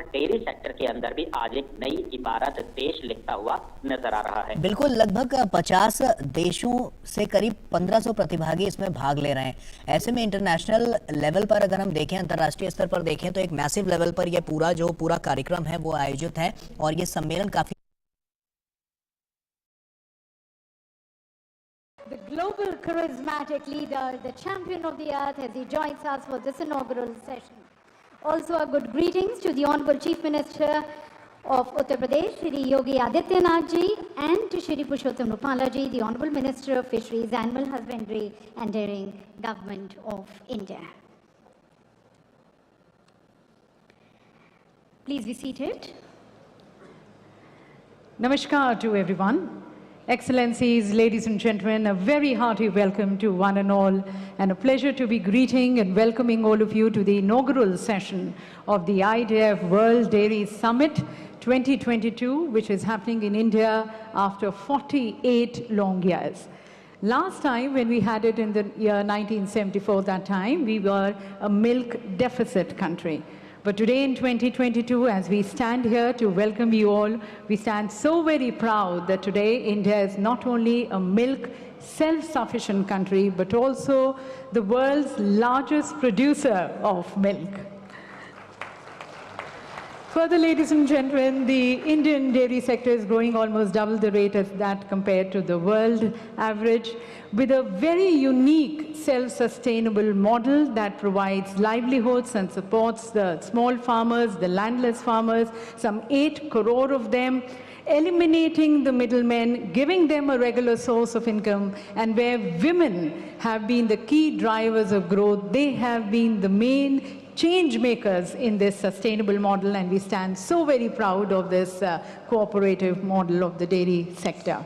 Dairy sector के अंदर भी आज एक नई इबारत देश लिखता हुआ नजर आ रहा है। बिल्कुल, लगभग 50 देशों से करीब 1500 प्रतिभागी इसमें भाग ले रहे हैं। ऐसे में इंटरनेशनल लेवल पर अगर हम देखें, अंतर्राष्ट्रीय स्तर पर देखें, तो एक मैसिव लेवल पर यह पूरा कार्यक्रम है वो आयोजित है और ये सम्मेलन काफी The global charismatic leader, the champion of the earth, as he joins us for this inaugural session. Also, a good greetings to the Honorable Chief Minister of Uttar Pradesh, Shri Yogi Adityanath ji, and to Shri Purushottam Rupala ji, the Honorable Minister of Fisheries, Animal Husbandry and Dairying, Government of India. Please be seated. Namaskar to everyone. Excellencies, ladies and gentlemen, a very hearty welcome to one and all, and a pleasure to be greeting and welcoming all of you to the inaugural session of the IDF World Dairy Summit 2022, which is happening in India after 48 long years. Last time, when we had it in the year 1974, that time, we were a milk deficit country. But today in 2022, as we stand here to welcome you all, we stand so very proud that today India is not only a milk self-sufficient country, but also the world's largest producer of milk. Further, ladies and gentlemen, the Indian dairy sector is growing almost double the rate as that compared to the world average, with a very unique self-sustainable model that provides livelihoods and supports the small farmers, the landless farmers, some 8 crore of them, eliminating the middlemen, giving them a regular source of income, and where women have been the key drivers of growth. They have been the main change makers in this sustainable model, and we stand so very proud of this cooperative model of the dairy sector.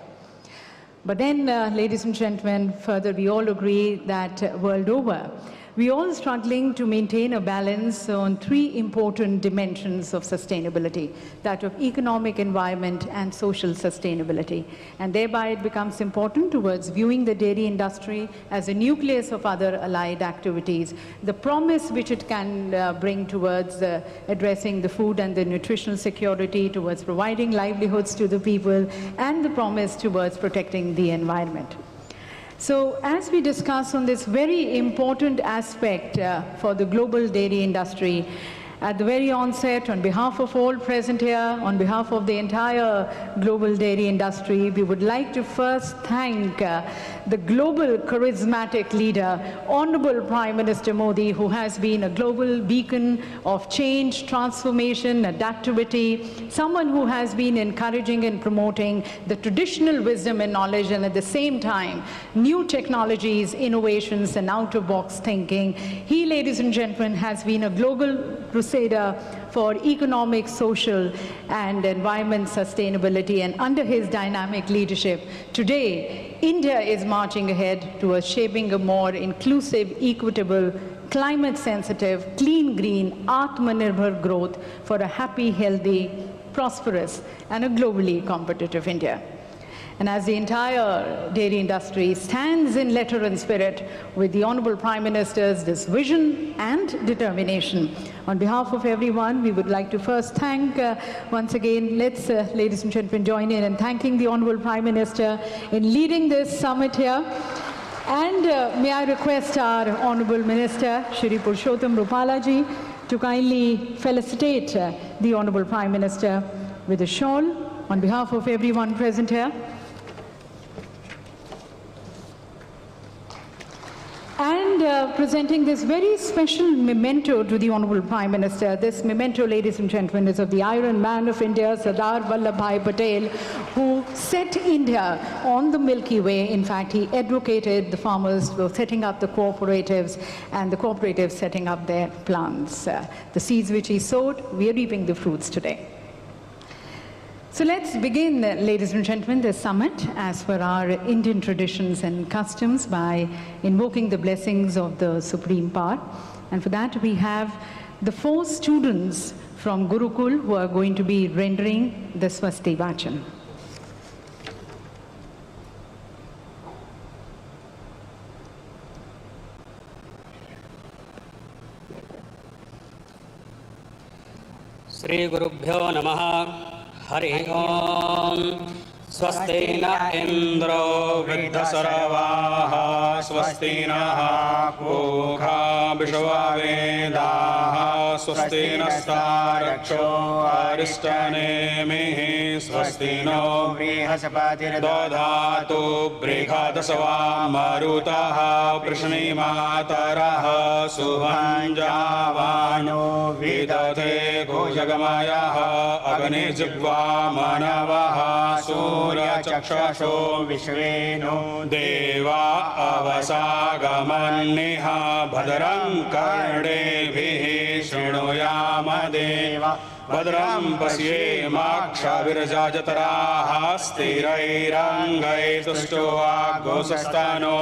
But then, ladies and gentlemen, further we all agree that world over, we're all struggling to maintain a balance on 3 important dimensions of sustainability, that of economic, environment, and social sustainability. And thereby it becomes important towards viewing the dairy industry as a nucleus of other allied activities, the promise which it can bring towards addressing the food and the nutritional security, towards providing livelihoods to the people, and the promise towards protecting the environment. So as we discuss on this very important aspect for the global dairy industry, at the very onset, on behalf of all present here, on behalf of the entire global dairy industry, we would like to first thank the global charismatic leader, Honorable Prime Minister Modi, who has been a global beacon of change, transformation, adaptivity, someone who has been encouraging and promoting the traditional wisdom and knowledge, and at the same time, new technologies, innovations, and out-of-box thinking. He, ladies and gentlemen, has been a global crusader for economic, social, and environment sustainability. And under his dynamic leadership, today, India is marching ahead towards shaping a more inclusive, equitable, climate-sensitive, clean, green, Atmanirbhar growth for a happy, healthy, prosperous, and a globally competitive India. And as the entire dairy industry stands in letter and spirit with the Honorable Prime Minister's this vision and determination, on behalf of everyone, we would like to first thank, once again, let's, ladies and gentlemen, join in thanking the Honorable Prime Minister in leading this summit here. And may I request our Honorable Minister, Shri Purushottam Rupala ji, to kindly felicitate the Honorable Prime Minister with a shawl on behalf of everyone present here. And presenting this very special memento to the Honorable Prime Minister. This memento, ladies and gentlemen, is of the Iron Man of India, Sardar Vallabhbhai Patel, who set India on the Milky Way. In fact, he advocated the farmers for setting up the cooperatives, and the cooperatives setting up their plants. The seeds which he sowed, we are reaping the fruits today. So let's begin, ladies and gentlemen, this summit as per our Indian traditions and customs by invoking the blessings of the Supreme Power. And for that we have the 4 students from Gurukul who are going to be rendering the Swasti Vachan. श्रीगुरुभ्यो नमः। हरि ओम्। स्वस्ति न इन्द्रो वृद्धसर्वाः स्वस्ति नः पूषा विश्ववेदाः स्वस्ति नस्तारक्षो अरिष्टनेमिः स्वस्ति no बृहस्पतिर्दधातु बृहदस्वा मरुतः वृष्णिमातरः सुभञ्जावानो विदधे घोषगमयः अग्निजिह्वा मनवः सूर्यचक्षुषो विश्वेनो देवा अवसागमन्निः भद्रं कर्णेभिः शृणुयाम देवा भद्रं पश्येमाक्षभिर्जत्राः स्थिरैरङ्गैस्तुष्टुवाग्गोस्तनो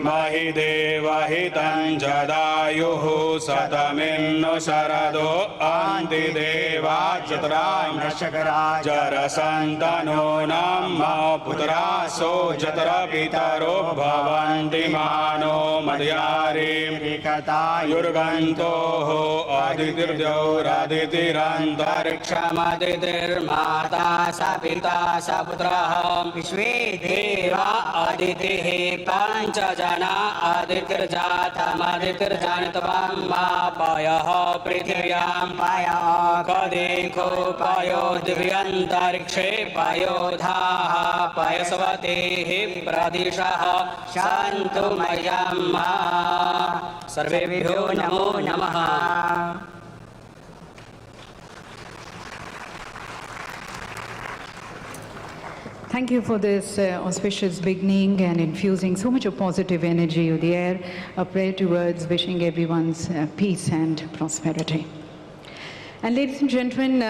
महि देवहितं जदायुः शतमिन्नु शरदो अन्तिदेवाजत्राजरसन्तनो नाम पुत्रासो जत्रपितरो भवन्ति मानो मद्यारिकतायुर्गन्तोः आदितिर्जौरादिति अंतरिक्षमदितिर्माता स पिता स पुत्रः विश्वे देवा अदितिः पञ्चजना अदितिर्जातमदितिर्जनितवां मापयः पृथिव्यां पयः कदेको पयो दिव्यन्तरिक्षे पयोधाः पयस्वतेः प्रदिशः सन्तु मह्यं सर्वेभ्यो नमो नमः। Thank you for this auspicious beginning and infusing so much of positive energy of the air. A prayer towards wishing everyone's peace and prosperity. And ladies and gentlemen,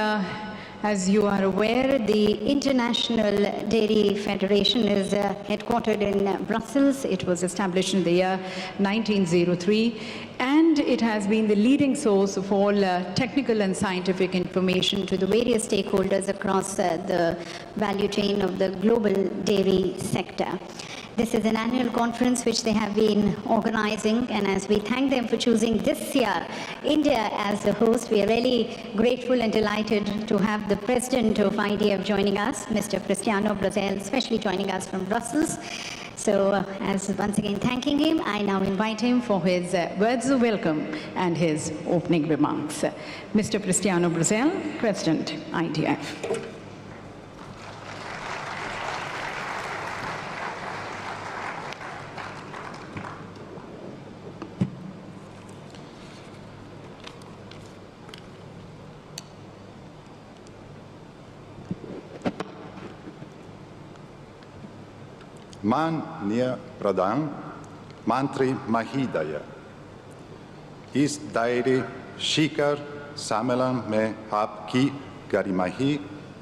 as you are aware, the International Dairy Federation is headquartered in Brussels. It was established in the year 1903, and it has been the leading source of all technical and scientific information to the various stakeholders across the value chain of the global dairy sector. This is an annual conference which they have been organizing, and as we thank them for choosing this year India as the host, we are really grateful and delighted to have the president of IDF joining us, Mr. Cristiano Brazel, especially joining us from Brussels. So as once again thanking him, I now invite him for his words of welcome and his opening remarks. Mr. Cristiano Brazel, President, IDF. माननीय प्रधान मंत्री महोदय, इस diary शिखर सम्मेलन में आपकी गरिमाही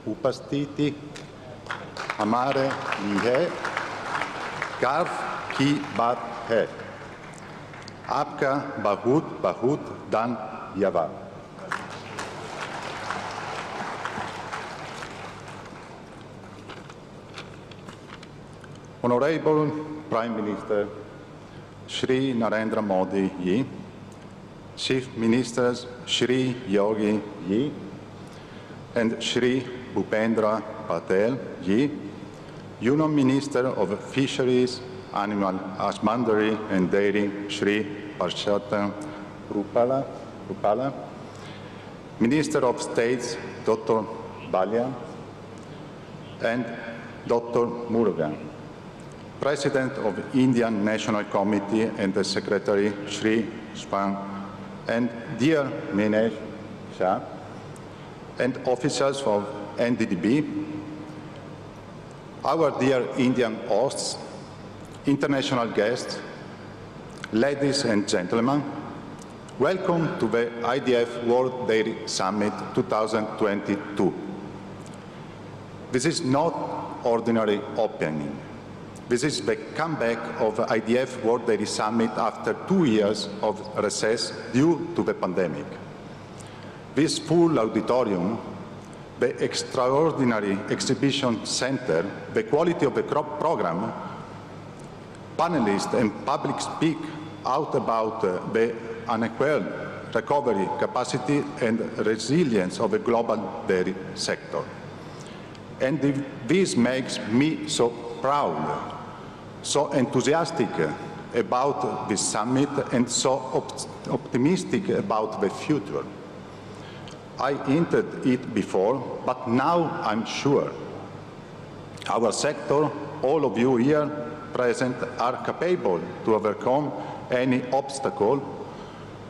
उपस्थिति हमारे लिए गर्व की बात है। आपका बहुत बहुत धन्यवाद। Honorable Prime Minister Shri Narendra Modi Ji, Chief Ministers Shri Yogi Ji and Shri Bhupendra Patel Ji, Union Minister of Fisheries, Animal Husbandry and Dairy Shri Parshata Rupala, Minister of States Dr. Balia and Dr. Murugan, President of Indian National Committee and the Secretary Shri Spang, and dear Minesh Shah, and officers of NDDB, our dear Indian hosts, international guests, ladies and gentlemen, welcome to the IDF World Dairy Summit 2022. This is not ordinary opening. This is the comeback of the IDF World Dairy Summit after 2 years of recess due to the pandemic. This full auditorium, the extraordinary exhibition center, the quality of the crop program, panelists and public speak out about the unequal recovery capacity and resilience of the global dairy sector. And this makes me so proud, so enthusiastic about this summit and so optimistic about the future. I hinted it before, but now I'm sure our sector, all of you here present, are capable to overcome any obstacle,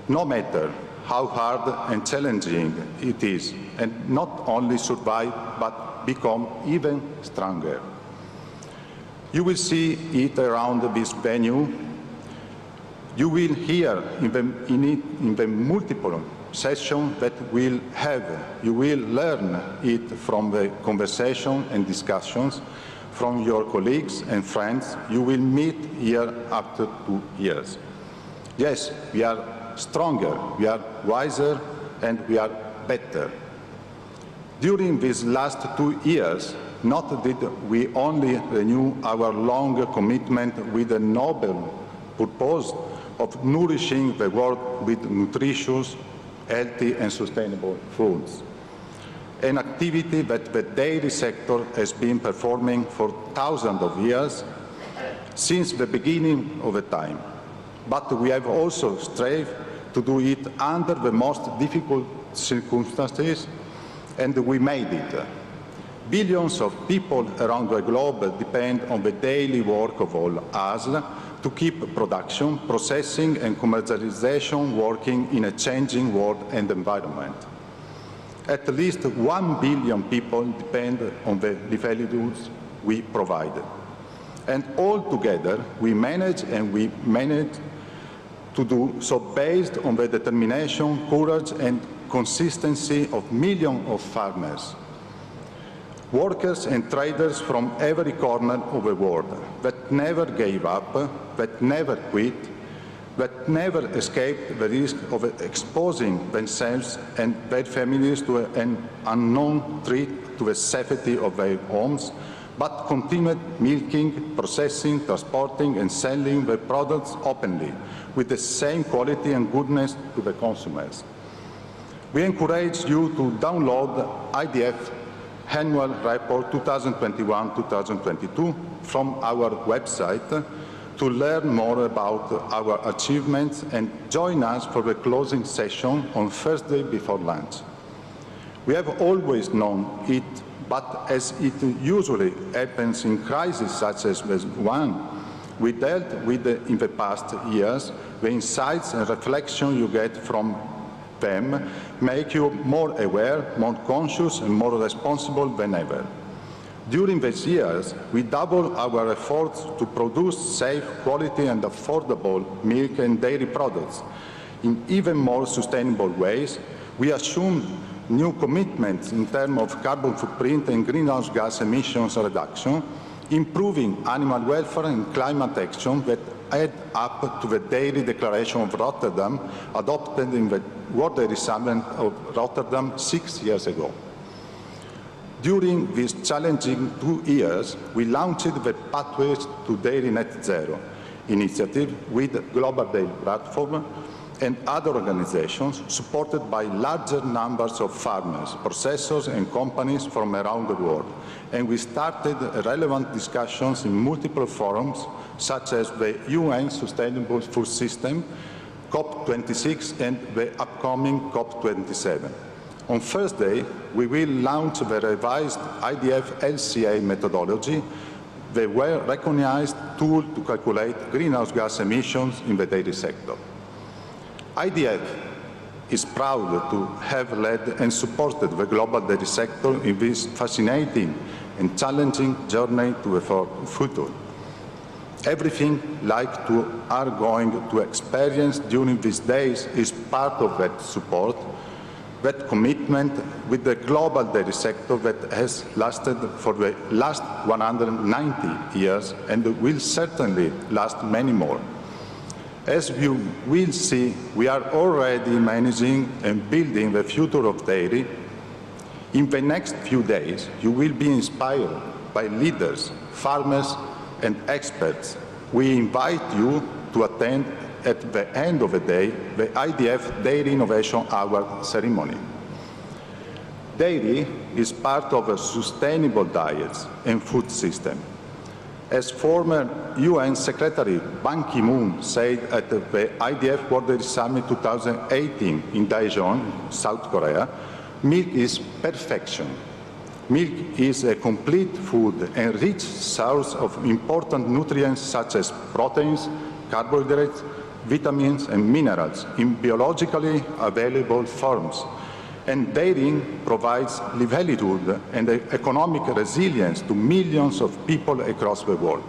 no matter how hard and challenging it is, and not only survive, but become even stronger. You will see it around this venue. You will hear in the multiple sessions that we'll have. You will learn it from the conversation and discussions from your colleagues and friends you will meet here after 2 years. Yes, we are stronger, we are wiser, and we are better. During these last 2 years, not did we only renew our long commitment with the noble purpose of nourishing the world with nutritious, healthy and sustainable foods, an activity that the dairy sector has been performing for thousands of years, since the beginning of the time. But we have also strived to do it under the most difficult circumstances, and we made it. Billions of people around the globe depend on the daily work of all us to keep production, processing and commercialization working in a changing world and environment. At least 1 billion people depend on the livelihoods we provide. And all together, we manage to do so based on the determination, courage and consistency of millions of farmers, workers and traders from every corner of the world that never gave up, that never quit, that never escaped the risk of exposing themselves and their families to an unknown threat to the safety of their homes, but continued milking, processing, transporting and selling their products openly with the same quality and goodness to the consumers. We encourage you to download the IDF Annual Report 2021-2022 from our website to learn more about our achievements and join us for the closing session on Thursday before lunch. We have always known it, but as it usually happens in crises such as the one we dealt with in the past years, the insights and reflection you get from them make you more aware, more conscious and more responsible than ever. During these years, we doubled our efforts to produce safe, quality and affordable milk and dairy products in even more sustainable ways. We assumed new commitments in terms of carbon footprint and greenhouse gas emissions reduction, improving animal welfare and climate action that add up to the Dairy Declaration of Rotterdam, adopted in the World Dairy Summit of Rotterdam 6 years ago. During these challenging 2 years, we launched the Pathways to Dairy Net Zero initiative with Global Dairy Platform and other organizations supported by larger numbers of farmers, processors and companies from around the world. And we started relevant discussions in multiple forums, such as the UN Sustainable Food System, COP26 and the upcoming COP27. On Thursday, we will launch the revised IDF LCA methodology, the well-recognized tool to calculate greenhouse gas emissions in the dairy sector. IDF is proud to have led and supported the global dairy sector in this fascinating and challenging journey to the future. Everything like you are going to experience during these days is part of that support, that commitment with the global dairy sector that has lasted for the last 190 years and will certainly last many more. As you will see, we are already managing and building the future of dairy. In the next few days, you will be inspired by leaders, farmers, and experts. We invite you to attend at the end of the day the IDF Dairy Innovation Award ceremony. Dairy is part of a sustainable diet and food system. As former UN Secretary Ban Ki-moon said at the IDF World Dairy Summit 2018 in Daejeon, South Korea, milk is perfection. Milk is a complete food and rich source of important nutrients such as proteins, carbohydrates, vitamins, and minerals in biologically available forms. And dairying provides livelihood and economic resilience to millions of people across the world.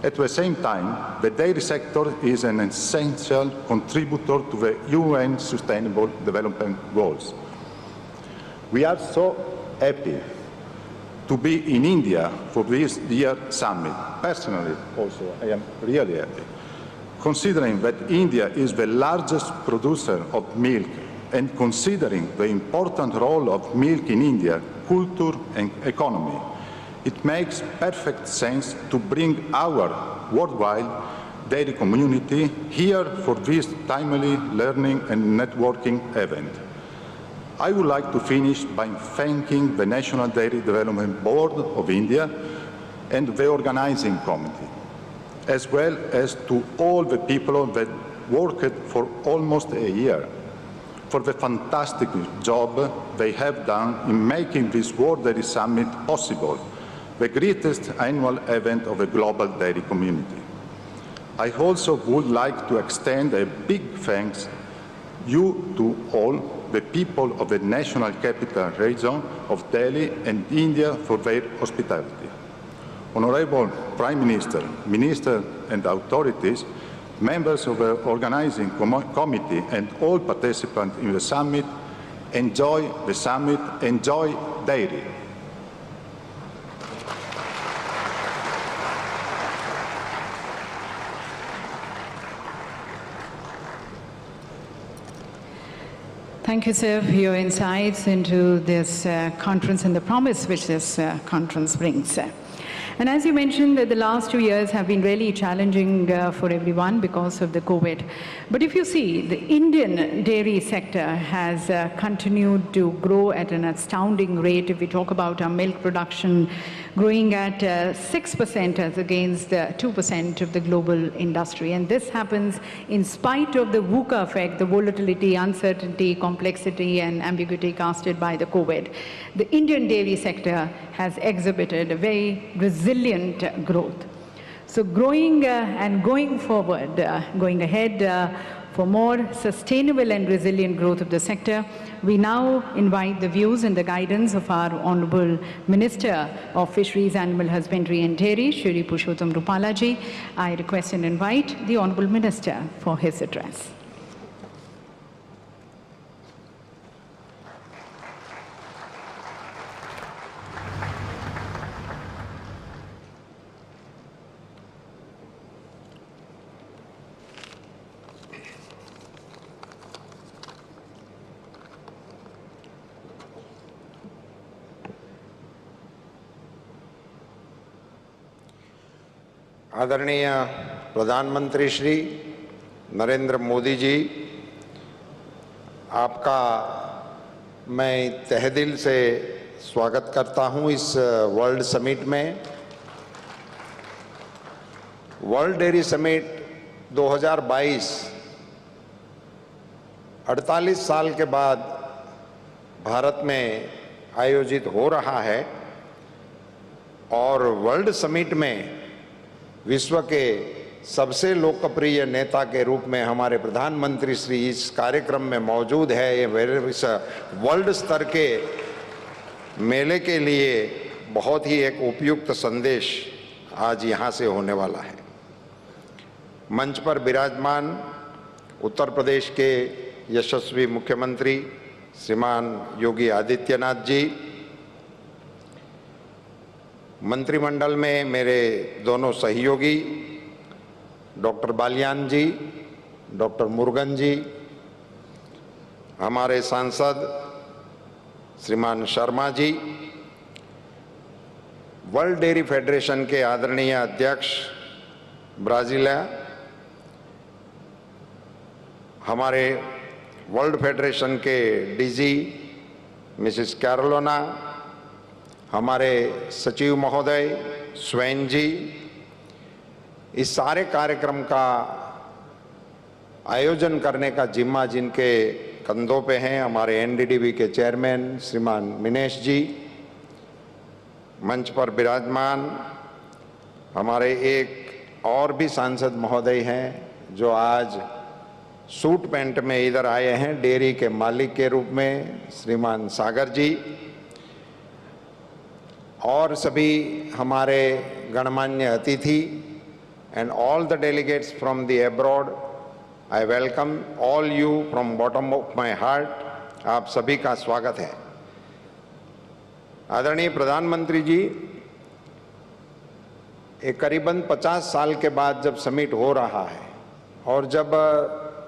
At the same time, the dairy sector is an essential contributor to the UN Sustainable Development Goals. We are so happy to be in India for this year's summit. Personally, also, I am really happy, considering that India is the largest producer of milk and considering the important role of milk in India, culture and economy. It makes perfect sense to bring our worldwide dairy community here for this timely learning and networking event. I would like to finish by thanking the National Dairy Development Board of India and the organizing committee, as well as to all the people that worked for almost a year for the fantastic job they have done in making this World Dairy Summit possible, the greatest annual event of the global dairy community. I also would like to extend a big thanks to all the people of the National Capital Region of Delhi and India for their hospitality. Honorable Prime Minister, Minister and authorities, members of the organizing committee and all participants in the summit, enjoy the summit, enjoy dairy. Thank you, sir, for your insights into this conference and the promise which this conference brings. And as you mentioned, the last 2 years have been really challenging for everyone because of the COVID. But if you see, the Indian dairy sector has continued to grow at an astounding rate. If we talk about our milk production growing at 6% as against 2% of the global industry. And this happens in spite of the VUCA effect, the volatility, uncertainty, complexity, and ambiguity casted by the COVID. The Indian dairy sector has exhibited a very resilient growth. So growing and going forward, going ahead for more sustainable and resilient growth of the sector, we now invite the views and the guidance of our Honorable Minister of Fisheries, Animal Husbandry and Dairy, Shri Purushottam Rupala ji. I request and invite the Honorable Minister for his address. आदरणीय प्रधानमंत्री श्री नरेंद्र मोदी जी, आपका मैं तहे दिल से स्वागत करता हूं इस वर्ल्ड समिट में। वर्ल्ड डेयरी समिट 2022 48 साल के बाद भारत में आयोजित हो रहा है और वर्ल्ड समिट में विश्व के सबसे लोकप्रिय नेता के रूप में हमारे प्रधानमंत्री श्री इस कार्यक्रम में मौजूद है। ये इस वर्ल्ड स्तर के मेले के लिए बहुत ही एक उपयुक्त संदेश आज यहाँ से होने वाला है। मंच पर विराजमान उत्तर प्रदेश के यशस्वी मुख्यमंत्री श्रीमान योगी आदित्यनाथ जी, मंत्रिमंडल में मेरे दोनों सहयोगी डॉक्टर बालियान जी, डॉक्टर मुरुगन जी, हमारे सांसद श्रीमान Sharma ji, world dairy federation के आदरणीय अध्यक्ष ब्राजीलिया, हमारे वर्ल्ड फेडरेशन के डीजी मिसेस कैरोलिना, हमारे सचिव महोदय स्वैन जी, इस सारे कार्यक्रम का आयोजन करने का जिम्मा जिनके कंधों पे हैं, हमारे एनडीडीबी के चेयरमैन श्रीमान मिनेश जी, मंच पर विराजमान हमारे एक और भी सांसद महोदय हैं जो आज सूट पैंट में इधर आए हैं, डेयरी के मालिक के रूप में श्रीमान सागर जी, और सभी हमारे गणमान्य अतिथि and all the delegates from the abroad, I welcome all you from bottom of my heart. आप सभी का स्वागत है। आदरणीय प्रधानमंत्री जी, एक करीबन 50 साल के बाद जब समिट हो रहा है और जब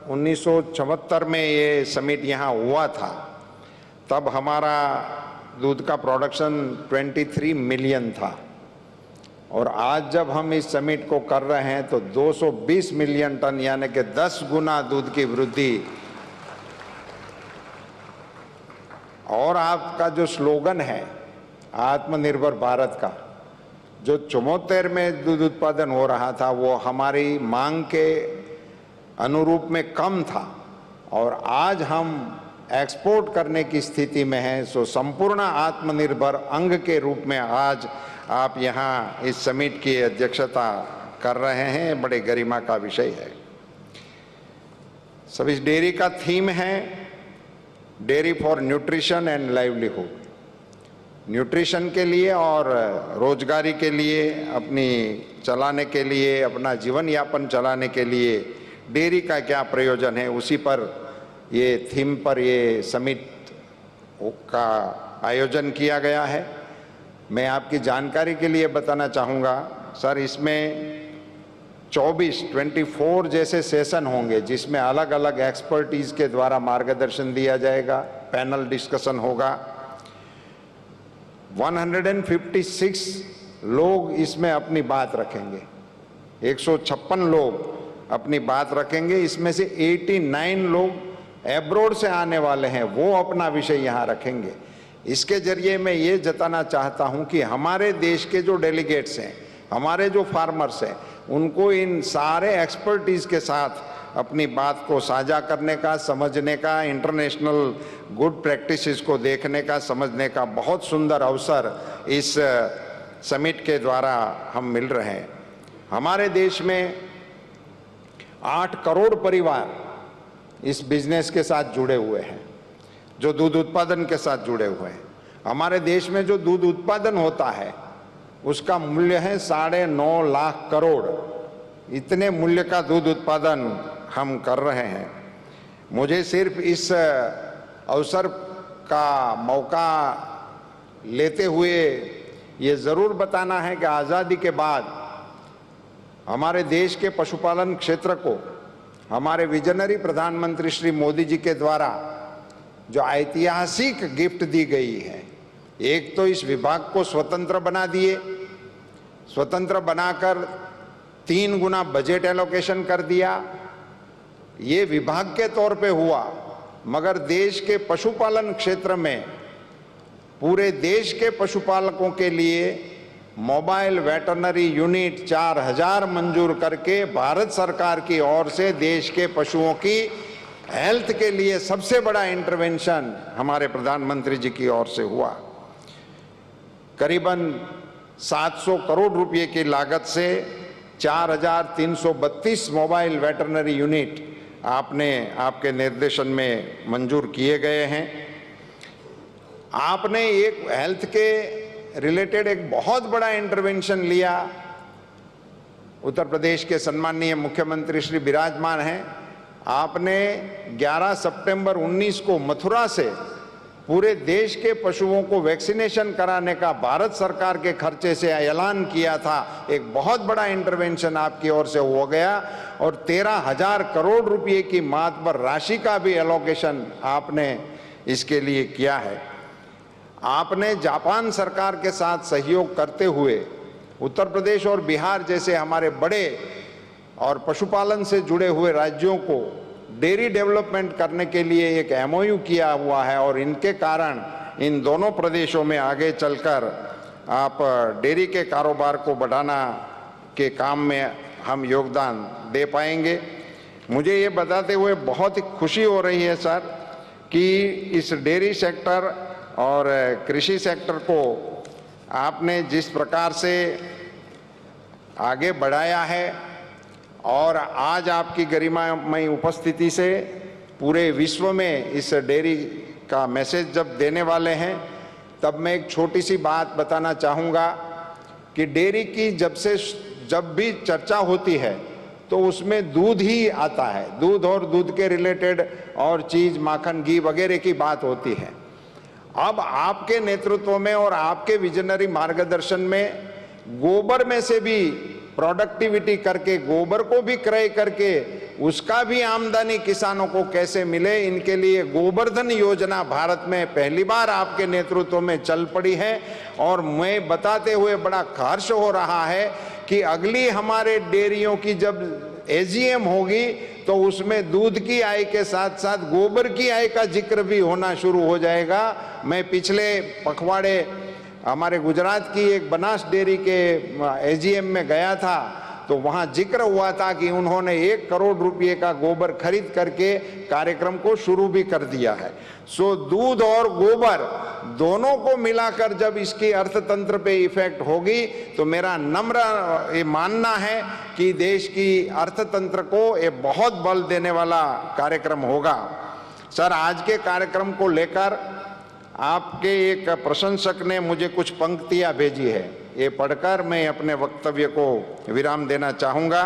1974 में ये समिट यहाँ हुआ था, तब हमारा दूध का प्रोडक्शन 23 मिलियन था और आज जब हम इस समिट को कर रहे हैं तो 220 मिलियन टन यानी कि 10 गुना दूध की वृद्धि। और आपका जो स्लोगन है आत्मनिर्भर भारत का, जो 74 में दूध उत्पादन हो रहा था वो हमारी मांग के अनुरूप में कम था और आज हम एक्सपोर्ट करने की स्थिति में हैं। सो संपूर्ण आत्मनिर्भर अंग के रूप में आज आप यहाँ इस समिट की अध्यक्षता कर रहे हैं, बड़े गरिमा का विषय है। सब इस डेयरी का थीम है dairy for nutrition and livelihood, nutrition के लिए और रोजगारी के लिए, अपनी चलाने के लिए, अपना जीवन यापन चलाने के लिए डेयरी का क्या प्रयोजन है, उसी पर ये थीम पर ये समिट का आयोजन किया गया है। मैं आपकी जानकारी के लिए बताना चाहूँगा सर, इसमें 24 जैसे सेशन होंगे जिसमें अलग अलग एक्सपर्टीज के द्वारा मार्गदर्शन दिया जाएगा, पैनल डिस्कशन होगा। 156 लोग इसमें अपनी बात रखेंगे, 156 लोग अपनी बात रखेंगे। इसमें से 89 लोग एब्रोड से आने वाले हैं, वो अपना विषय यहाँ रखेंगे। इसके जरिए मैं ये जताना चाहता हूँ कि हमारे देश के जो डेलीगेट्स हैं, हमारे जो फार्मर्स हैं, उनको इन सारे एक्सपर्टीज के साथ अपनी बात को साझा करने का, समझने का, इंटरनेशनल गुड प्रैक्टिसेस को देखने का, समझने का बहुत सुंदर अवसर इस समिट के द्वारा हम मिल रहे हैं। हमारे देश में 8 करोड़ परिवार इस बिजनेस के साथ जुड़े हुए हैं, जो दूध उत्पादन के साथ जुड़े हुए हैं। हमारे देश में जो दूध उत्पादन होता है उसका मूल्य है 9.5 लाख करोड़। इतने मूल्य का दूध उत्पादन हम कर रहे हैं। मुझे सिर्फ इस अवसर का मौका लेते हुए ये ज़रूर बताना है कि आज़ादी के बाद हमारे देश के पशुपालन क्षेत्र को हमारे विजनरी प्रधानमंत्री श्री मोदी जी के द्वारा जो ऐतिहासिक गिफ्ट दी गई है, एक तो इस विभाग को स्वतंत्र बना दिए, स्वतंत्र बनाकर 3 गुना बजट एलोकेशन कर दिया। ये विभाग के तौर पे हुआ, मगर देश के पशुपालन क्षेत्र में पूरे देश के पशुपालकों के लिए मोबाइल वेटरनरी यूनिट 4000 मंजूर करके भारत सरकार की ओर से देश के पशुओं की हेल्थ के लिए सबसे बड़ा इंटरवेंशन हमारे प्रधानमंत्री जी की ओर से हुआ। करीबन 700 करोड़ रुपए की लागत से 4332 मोबाइल वेटरनरी यूनिट आपके निर्देशन में मंजूर किए गए हैं। आपने एक हेल्थ के रिलेटेड एक बहुत बड़ा इंटरवेंशन लिया। उत्तर प्रदेश के सम्माननीय मुख्यमंत्री श्री विराजमान हैं। आपने 11 सितंबर 19 को मथुरा से पूरे देश के पशुओं को वैक्सीनेशन कराने का भारत सरकार के खर्चे से ऐलान किया था। एक बहुत बड़ा इंटरवेंशन आपकी ओर से हो गया और 13,000 करोड़ रुपए की मातबर राशि का भी एलोकेशन आपने इसके लिए किया है। आपने जापान सरकार के साथ सहयोग करते हुए उत्तर प्रदेश और बिहार जैसे हमारे बड़े और पशुपालन से जुड़े हुए राज्यों को डेयरी डेवलपमेंट करने के लिए एक MOU किया हुआ है और इनके कारण इन दोनों प्रदेशों में आगे चलकर आप डेयरी के कारोबार को बढ़ाना के काम में हम योगदान दे पाएंगे। मुझे ये बताते हुए बहुत ही खुशी हो रही है सर कि इस डेयरी सेक्टर और कृषि सेक्टर को आपने जिस प्रकार से आगे बढ़ाया है और आज आपकी गरिमामय उपस्थिति से पूरे विश्व में इस डेयरी का मैसेज जब देने वाले हैं, तब मैं एक छोटी सी बात बताना चाहूँगा कि डेयरी की जब भी चर्चा होती है तो उसमें दूध ही आता है, दूध और दूध के रिलेटेड और चीज़, माखन, घी वगैरह की बात होती है। अब आपके नेतृत्व में और आपके विजनरी मार्गदर्शन में गोबर में से भी प्रोडक्टिविटी करके, गोबर को भी क्रय करके उसका भी आमदनी किसानों को कैसे मिले, इनके लिए गोवर्धन योजना भारत में पहली बार आपके नेतृत्व में चल पड़ी है। और मैं बताते हुए बड़ा हर्ष हो रहा है कि अगली हमारे डेयरियों की जब AGM होगी तो उसमें दूध की आय के साथ साथ गोबर की आय का जिक्र भी होना शुरू हो जाएगा। मैं पिछले पखवाड़े हमारे गुजरात की एक बनास डेयरी के AGM में गया था तो वहाँ जिक्र हुआ था कि उन्होंने 1 करोड़ रुपए का गोबर खरीद करके कार्यक्रम को शुरू भी कर दिया है। सो दूध और गोबर दोनों को मिलाकर जब इसकी अर्थतंत्र पे इफेक्ट होगी तो मेरा नम्र ये मानना है कि देश की अर्थतंत्र को ये बहुत बल देने वाला कार्यक्रम होगा। सर, आज के कार्यक्रम को लेकर आपके एक प्रशंसक ने मुझे कुछ पंक्तियां भेजी है, ये पढ़कर मैं अपने वक्तव्य को विराम देना चाहूँगा।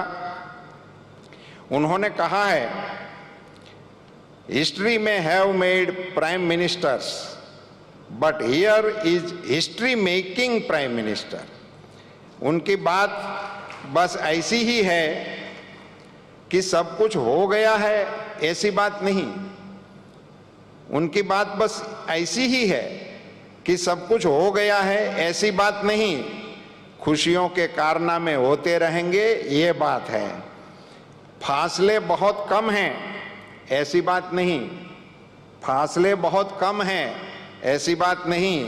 उन्होंने कहा है, हिस्ट्री में have made prime ministers but here is history making prime minister. उनकी बात बस ऐसी ही है कि सब कुछ हो गया है, ऐसी बात नहीं। उनकी बात बस ऐसी ही है कि सब कुछ हो गया है, ऐसी बात नहीं। खुशियों के कारनामे होते रहेंगे, ये बात है। फासले बहुत कम हैं, ऐसी बात नहीं। फासले बहुत कम हैं, ऐसी बात नहीं।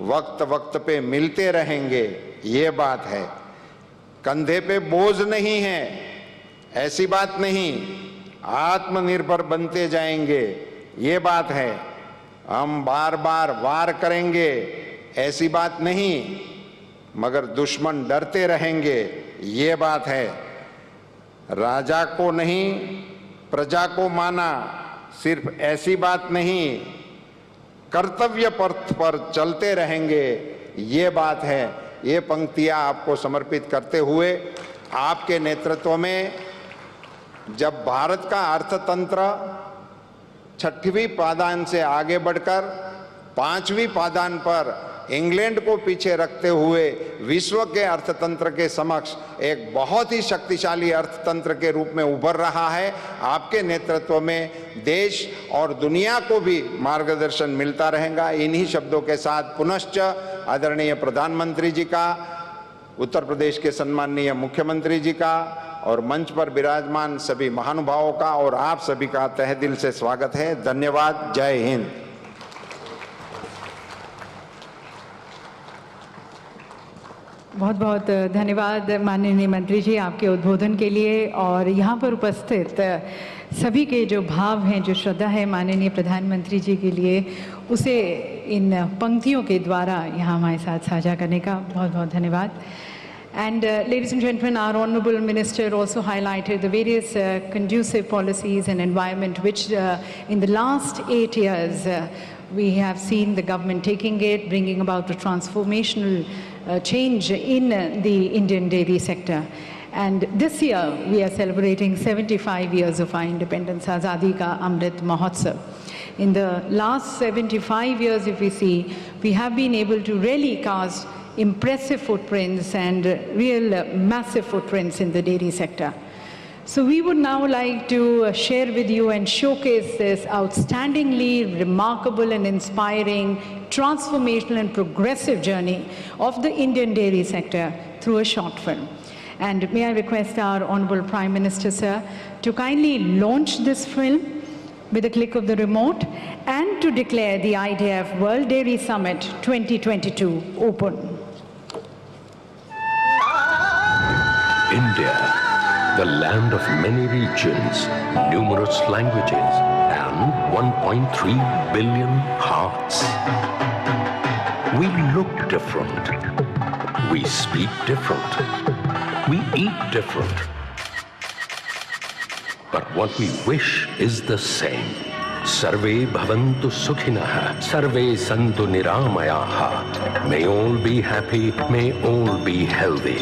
वक्त वक्त पे मिलते रहेंगे, ये बात है। कंधे पे बोझ नहीं है, ऐसी बात नहीं। आत्मनिर्भर बनते जाएंगे, ये बात है। हम बार बार वार करेंगे, ऐसी बात नहीं, मगर दुश्मन डरते रहेंगे, ये बात है। राजा को नहीं प्रजा को माना, सिर्फ ऐसी बात नहीं। कर्तव्य पथ पर चलते रहेंगे, ये बात है। ये पंक्तियां आपको समर्पित करते हुए आपके नेतृत्व में जब भारत का अर्थतंत्र 6वीं पायदान से आगे बढ़कर 5वीं पायदान पर इंग्लैंड को पीछे रखते हुए विश्व के अर्थतंत्र के समक्ष एक बहुत ही शक्तिशाली अर्थतंत्र के रूप में उभर रहा है, आपके नेतृत्व में देश और दुनिया को भी मार्गदर्शन मिलता रहेगा। इन्हीं शब्दों के साथ पुनश्च आदरणीय प्रधानमंत्री जी का, उत्तर प्रदेश के सम्माननीय मुख्यमंत्री जी का और मंच पर विराजमान सभी महानुभावों का और आप सभी का तहे दिल से स्वागत है। धन्यवाद। जय हिंद। बहुत बहुत धन्यवाद माननीय मंत्री जी आपके उद्बोधन के लिए। और यहाँ पर उपस्थित सभी के जो भाव हैं, जो श्रद्धा है माननीय प्रधानमंत्री जी के लिए, उसे इन पंक्तियों के द्वारा यहाँ हमारे साथ साझा करने का बहुत बहुत धन्यवाद। And ladies and gentlemen, our Honourable Minister also highlighted the various conducive policies and environment which in the last 8 years we have seen the government taking it, bringing about a transformational change in the Indian dairy sector. And this year we are celebrating 75 years of our independence, Azadi Ka Amrit Mahotsav. In the last 75 years, if we see, we have been able to really cast impressive footprints and real massive footprints in the dairy sector. So we would now like to share with you and showcase this outstandingly remarkable and inspiring, transformational and progressive journey of the Indian dairy sector through a short film. And may I request our Honorable Prime Minister, sir, to kindly launch this film with a click of the remote and to declare the IDF World Dairy Summit 2022 open. India, the land of many regions, numerous languages, and 1.3 billion hearts. We look different. We speak different. We eat different. But what we wish is the same. Sarve bhavantu sukhinah, sarve santu niramayaha. May all be happy, may all be healthy.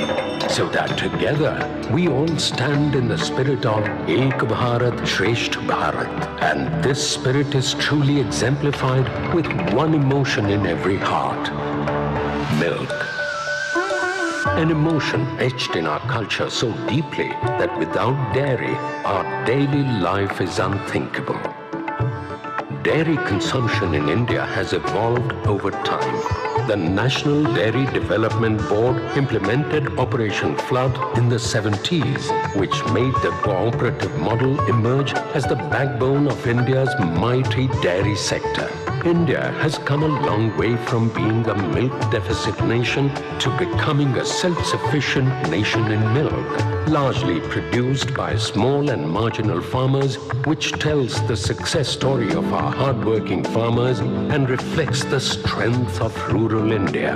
So that together we all stand in the spirit of Ek Bharat Shresth Bharat. And this spirit is truly exemplified with one emotion in every heart: milk. An emotion etched in our culture so deeply that without dairy, our daily life is unthinkable. Dairy consumption in India has evolved over time. The National Dairy Development Board implemented Operation Flood in the 70s, which made the cooperative model emerge as the backbone of India's mighty dairy sector. India has come a long way from being a milk deficit nation to becoming a self-sufficient nation in milk, largely produced by small and marginal farmers, which tells the success story of our hard-working farmers and reflects the strength of rural India.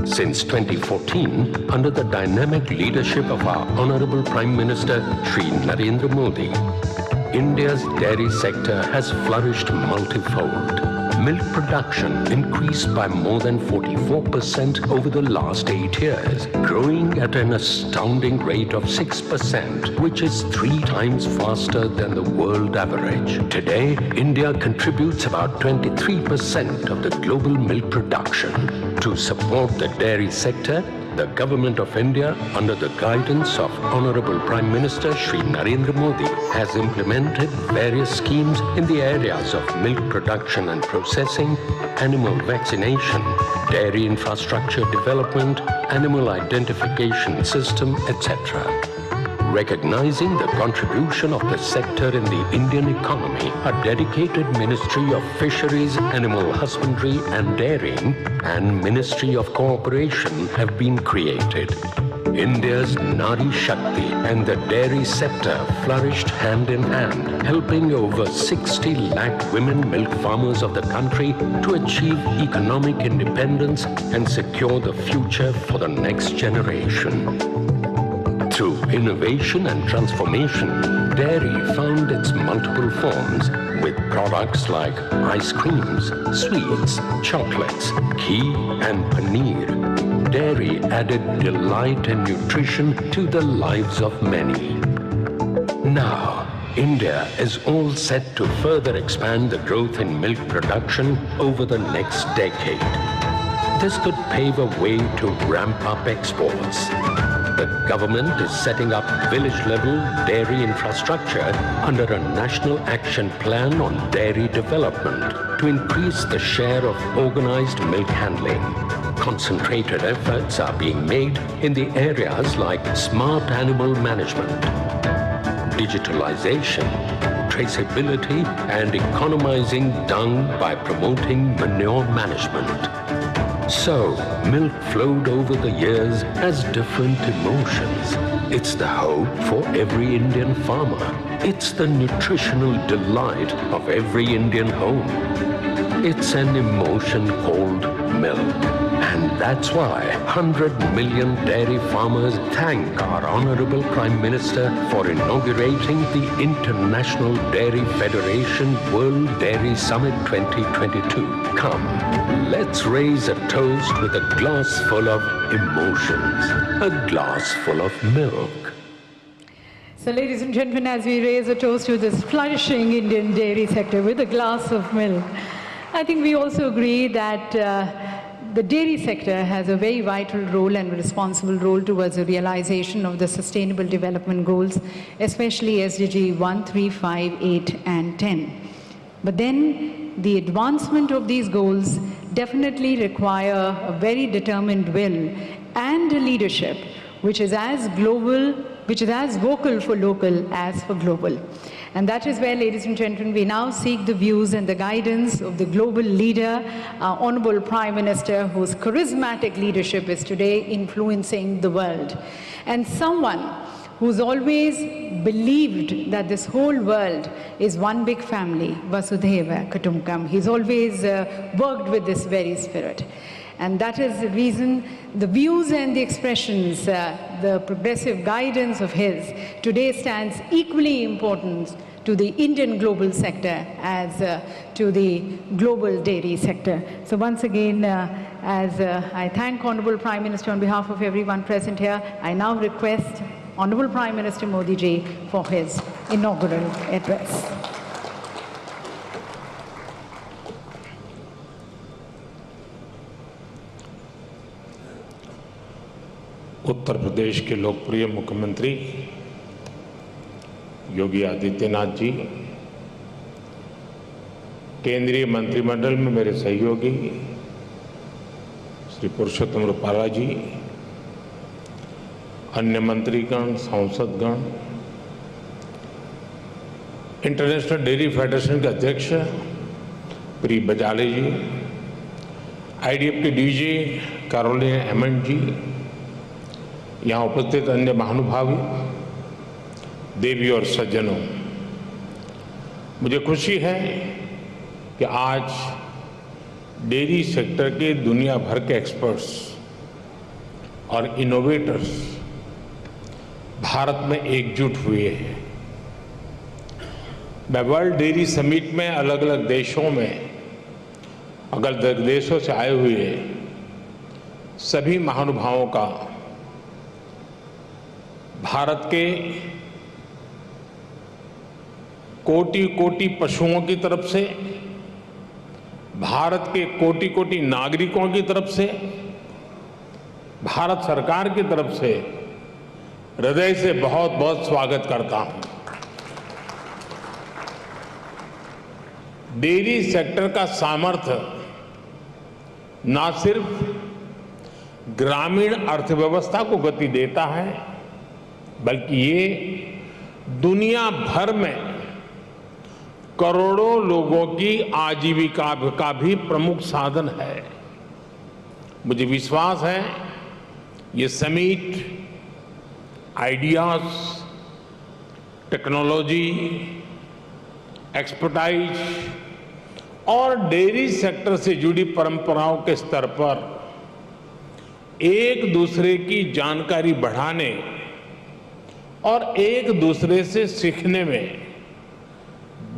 Since 2014, under the dynamic leadership of our Honorable Prime Minister, Shri Narendra Modi, India's dairy sector has flourished multifold. Milk production increased by more than 44% over the last 8 years, growing at an astounding rate of 6%, which is 3 times faster than the world average. Today, India contributes about 23% of the global milk production. To support the dairy sector, the Government of India, under the guidance of Honorable Prime Minister Shri Narendra Modi, has implemented various schemes in the areas of milk production and processing, animal vaccination, dairy infrastructure development, animal identification system, etc. Recognizing the contribution of the sector in the Indian economy, a dedicated Ministry of Fisheries, Animal Husbandry and Dairying and Ministry of Cooperation have been created. India's Nari Shakti and the dairy sector flourished hand in hand, helping over 60 lakh women milk farmers of the country to achieve economic independence and secure the future for the next generation. Through innovation and transformation, dairy found its multiple forms with products like ice creams, sweets, chocolates, ghee and paneer. Dairy added delight and nutrition to the lives of many. Now, India is all set to further expand the growth in milk production over the next decade. This could pave a way to ramp up exports. The government is setting up village-level dairy infrastructure under a national action plan on dairy development to increase the share of organized milk handling. Concentrated efforts are being made in the areas like smart animal management, digitalization, traceability, and economizing dung by promoting manure management. So, milk flowed over the years as different emotions. It's the hope for every Indian farmer. It's the nutritional delight of every Indian home. It's an emotion called milk. And that's why 100 million dairy farmers thank our Honorable Prime Minister for inaugurating the International Dairy Federation World Dairy Summit 2022. Come, let's raise a toast with a glass full of emotions, a glass full of milk. So ladies and gentlemen, as we raise a toast to this flourishing Indian dairy sector with a glass of milk, I think we also agree that the dairy sector has a very vital role and responsible role towards the realization of the Sustainable Development Goals, especially SDG 1, 3, 5, 8, and 10. But then the advancement of these goals definitely require a very determined will and a leadership which is as global, which is as vocal for local as for global. And that is where, ladies and gentlemen, we now seek the views and the guidance of the global leader, our Honorable Prime Minister, whose charismatic leadership is today influencing the world. And someone who's always believed that this whole world is one big family, Vasudhaiva Kutumbakam. He's always worked with this very spirit. And that is the reason the views and the expressions, the progressive guidance of his today stands equally important to the Indian global sector as to the global dairy sector. So once again, as I thank Honorable Prime Minister on behalf of everyone present here, I now request Honorable Prime Minister Modi ji for his inaugural address. Uttar Pradesh के लोकप्रिय मुख्यमंत्री योगी आदित्यनाथ जी, केंद्रीय मंत्रिमंडल में मेरे सहयोगी श्री पुरुषोत्तम रूपाला जी, अन्य मंत्रीगण, सांसदगण, इंटरनेशनल डेयरी फेडरेशन के अध्यक्ष प्री बजाले जी, आईडीएफ के डीजी कैरोलिन हेमंत जी, यहाँ उपस्थित अन्य महानुभावी, देवी और सज्जनों, मुझे खुशी है कि आज डेयरी सेक्टर के दुनिया भर के एक्सपर्ट्स और इनोवेटर्स भारत में एकजुट हुए हैं। मैं वर्ल्ड डेयरी समिट में अलग अलग देशों में, अलग अलग देशों से आए हुए सभी महानुभावों का भारत के कोटि कोटि पशुओं की तरफ से, भारत के कोटि कोटि नागरिकों की तरफ से, भारत सरकार की तरफ से हृदय से बहुत बहुत स्वागत करता हूं। डेयरी सेक्टर का सामर्थ्य ना सिर्फ ग्रामीण अर्थव्यवस्था को गति देता है, बल्कि ये दुनिया भर में करोड़ों लोगों की आजीविका का भी प्रमुख साधन है। मुझे विश्वास है ये समिट आइडियाज, टेक्नोलॉजी, एक्सपर्टाइज और डेयरी सेक्टर से जुड़ी परंपराओं के स्तर पर एक दूसरे की जानकारी बढ़ाने और एक दूसरे से सीखने में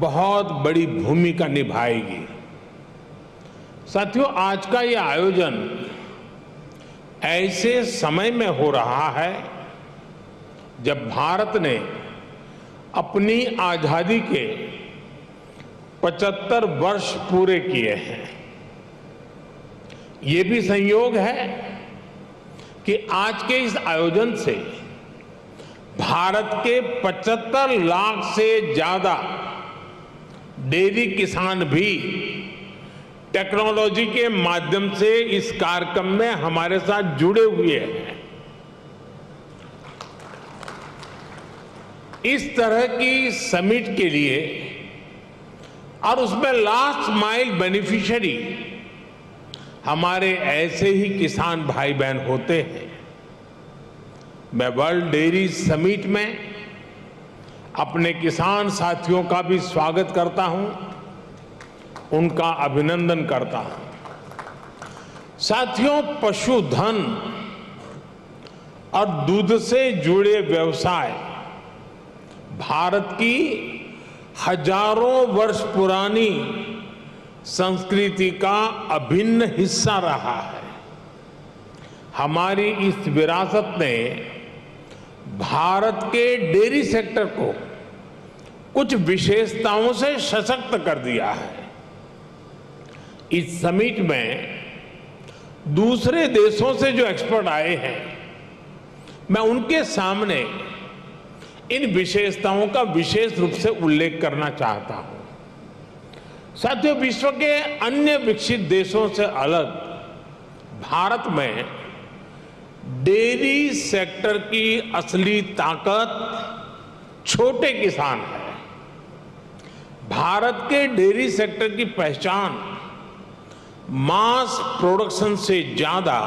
बहुत बड़ी भूमिका निभाएगी। साथियों, आज का ये आयोजन ऐसे समय में हो रहा है जब भारत ने अपनी आजादी के 75 वर्ष पूरे किए हैं। ये भी संयोग है कि आज के इस आयोजन से भारत के 75 लाख से ज्यादा डेयरी किसान भी टेक्नोलॉजी के माध्यम से इस कार्यक्रम में हमारे साथ जुड़े हुए हैं। इस तरह की समिट के लिए और उसमें लास्ट माइल बेनिफिशियरी हमारे ऐसे ही किसान भाई बहन होते हैं। मैं वर्ल्ड डेयरी समिट में अपने किसान साथियों का भी स्वागत करता हूं, उनका अभिनंदन करता हूं। साथियों, पशुधन और दूध से जुड़े व्यवसाय भारत की हजारों वर्ष पुरानी संस्कृति का अभिन्न हिस्सा रहा है। हमारी इस विरासत ने भारत के डेयरी सेक्टर को कुछ विशेषताओं से सशक्त कर दिया है। इस समिट में दूसरे देशों से जो एक्सपर्ट आए हैं, मैं उनके सामने इन विशेषताओं का विशेष रूप से उल्लेख करना चाहता हूं। साथियों, विश्व के अन्य विकसित देशों से अलग भारत में डेयरी सेक्टर की असली ताकत छोटे किसान है। भारत के डेयरी सेक्टर की पहचान मास प्रोडक्शन से ज्यादा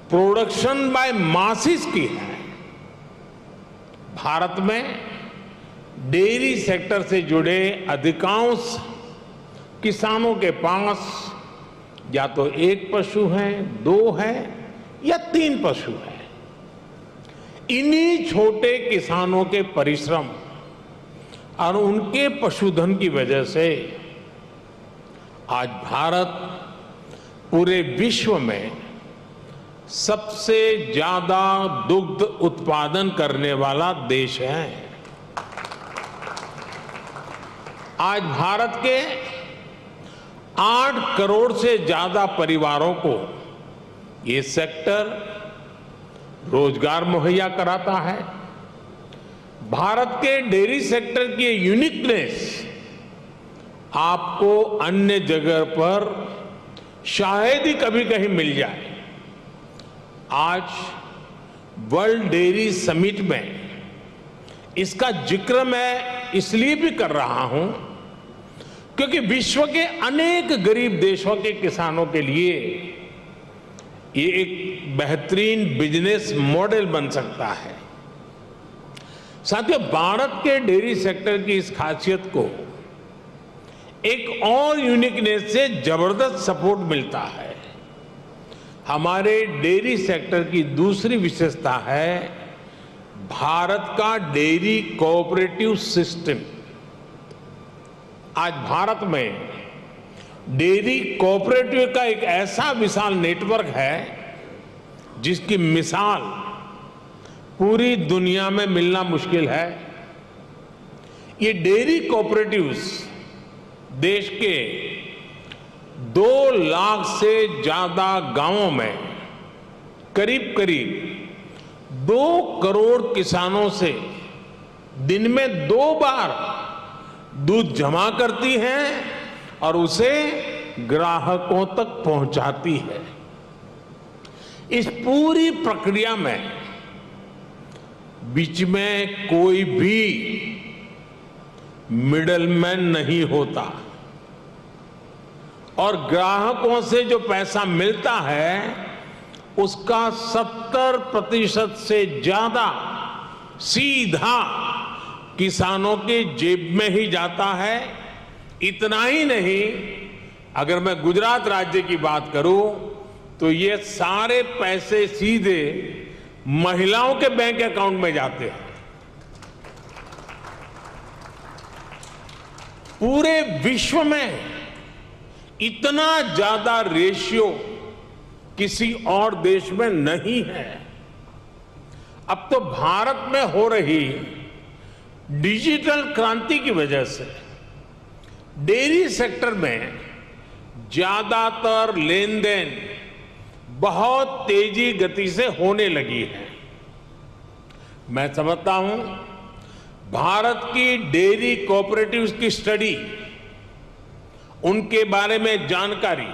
प्रोडक्शन बाय मासिस की है। भारत में डेयरी सेक्टर से जुड़े अधिकांश किसानों के पास या तो एक पशु है, दो है या तीन पशु है। इन्हीं छोटे किसानों के परिश्रम और उनके पशुधन की वजह से आज भारत पूरे विश्व में सबसे ज्यादा दुग्ध उत्पादन करने वाला देश है। आज भारत के 8 करोड़ से ज्यादा परिवारों को ये सेक्टर रोजगार मुहैया कराता है। भारत के डेयरी सेक्टर की यूनिकनेस आपको अन्य जगह पर शायद ही कभी कहीं मिल जाए। आज वर्ल्ड डेयरी समिट में इसका जिक्र मैं इसलिए भी कर रहा हूं क्योंकि विश्व के अनेक गरीब देशों के किसानों के लिए ये एक बेहतरीन बिजनेस मॉडल बन सकता है। साथियों, भारत के डेयरी सेक्टर की इस खासियत को एक और यूनिकनेस से जबरदस्त सपोर्ट मिलता है। हमारे डेयरी सेक्टर की दूसरी विशेषता है भारत का डेयरी कोऑपरेटिव सिस्टम। आज भारत में डेयरी कोऑपरेटिव का एक ऐसा विशाल नेटवर्क है जिसकी मिसाल पूरी दुनिया में मिलना मुश्किल है। ये डेयरी कोऑपरेटिव्स देश के 2 लाख से ज्यादा गांवों में करीब करीब 2 करोड़ किसानों से दिन में 2 बार दूध जमा करती हैं और उसे ग्राहकों तक पहुंचाती है। इस पूरी प्रक्रिया में बीच में कोई भी मिडलमैन नहीं होता और ग्राहकों से जो पैसा मिलता है उसका 70% से ज्यादा सीधा किसानों के जेब में ही जाता है। इतना ही नहीं, अगर मैं गुजरात राज्य की बात करूं तो ये सारे पैसे सीधे महिलाओं के बैंक अकाउंट में जाते हैं। पूरे विश्व में इतना ज्यादा रेशियो किसी और देश में नहीं है। अब तो भारत में हो रही डिजिटल क्रांति की वजह से डेयरी सेक्टर में ज्यादातर लेन देन बहुत तेजी गति से होने लगी है। मैं समझता हूं भारत की डेयरी कोऑपरेटिव्स की स्टडी, उनके बारे में जानकारी,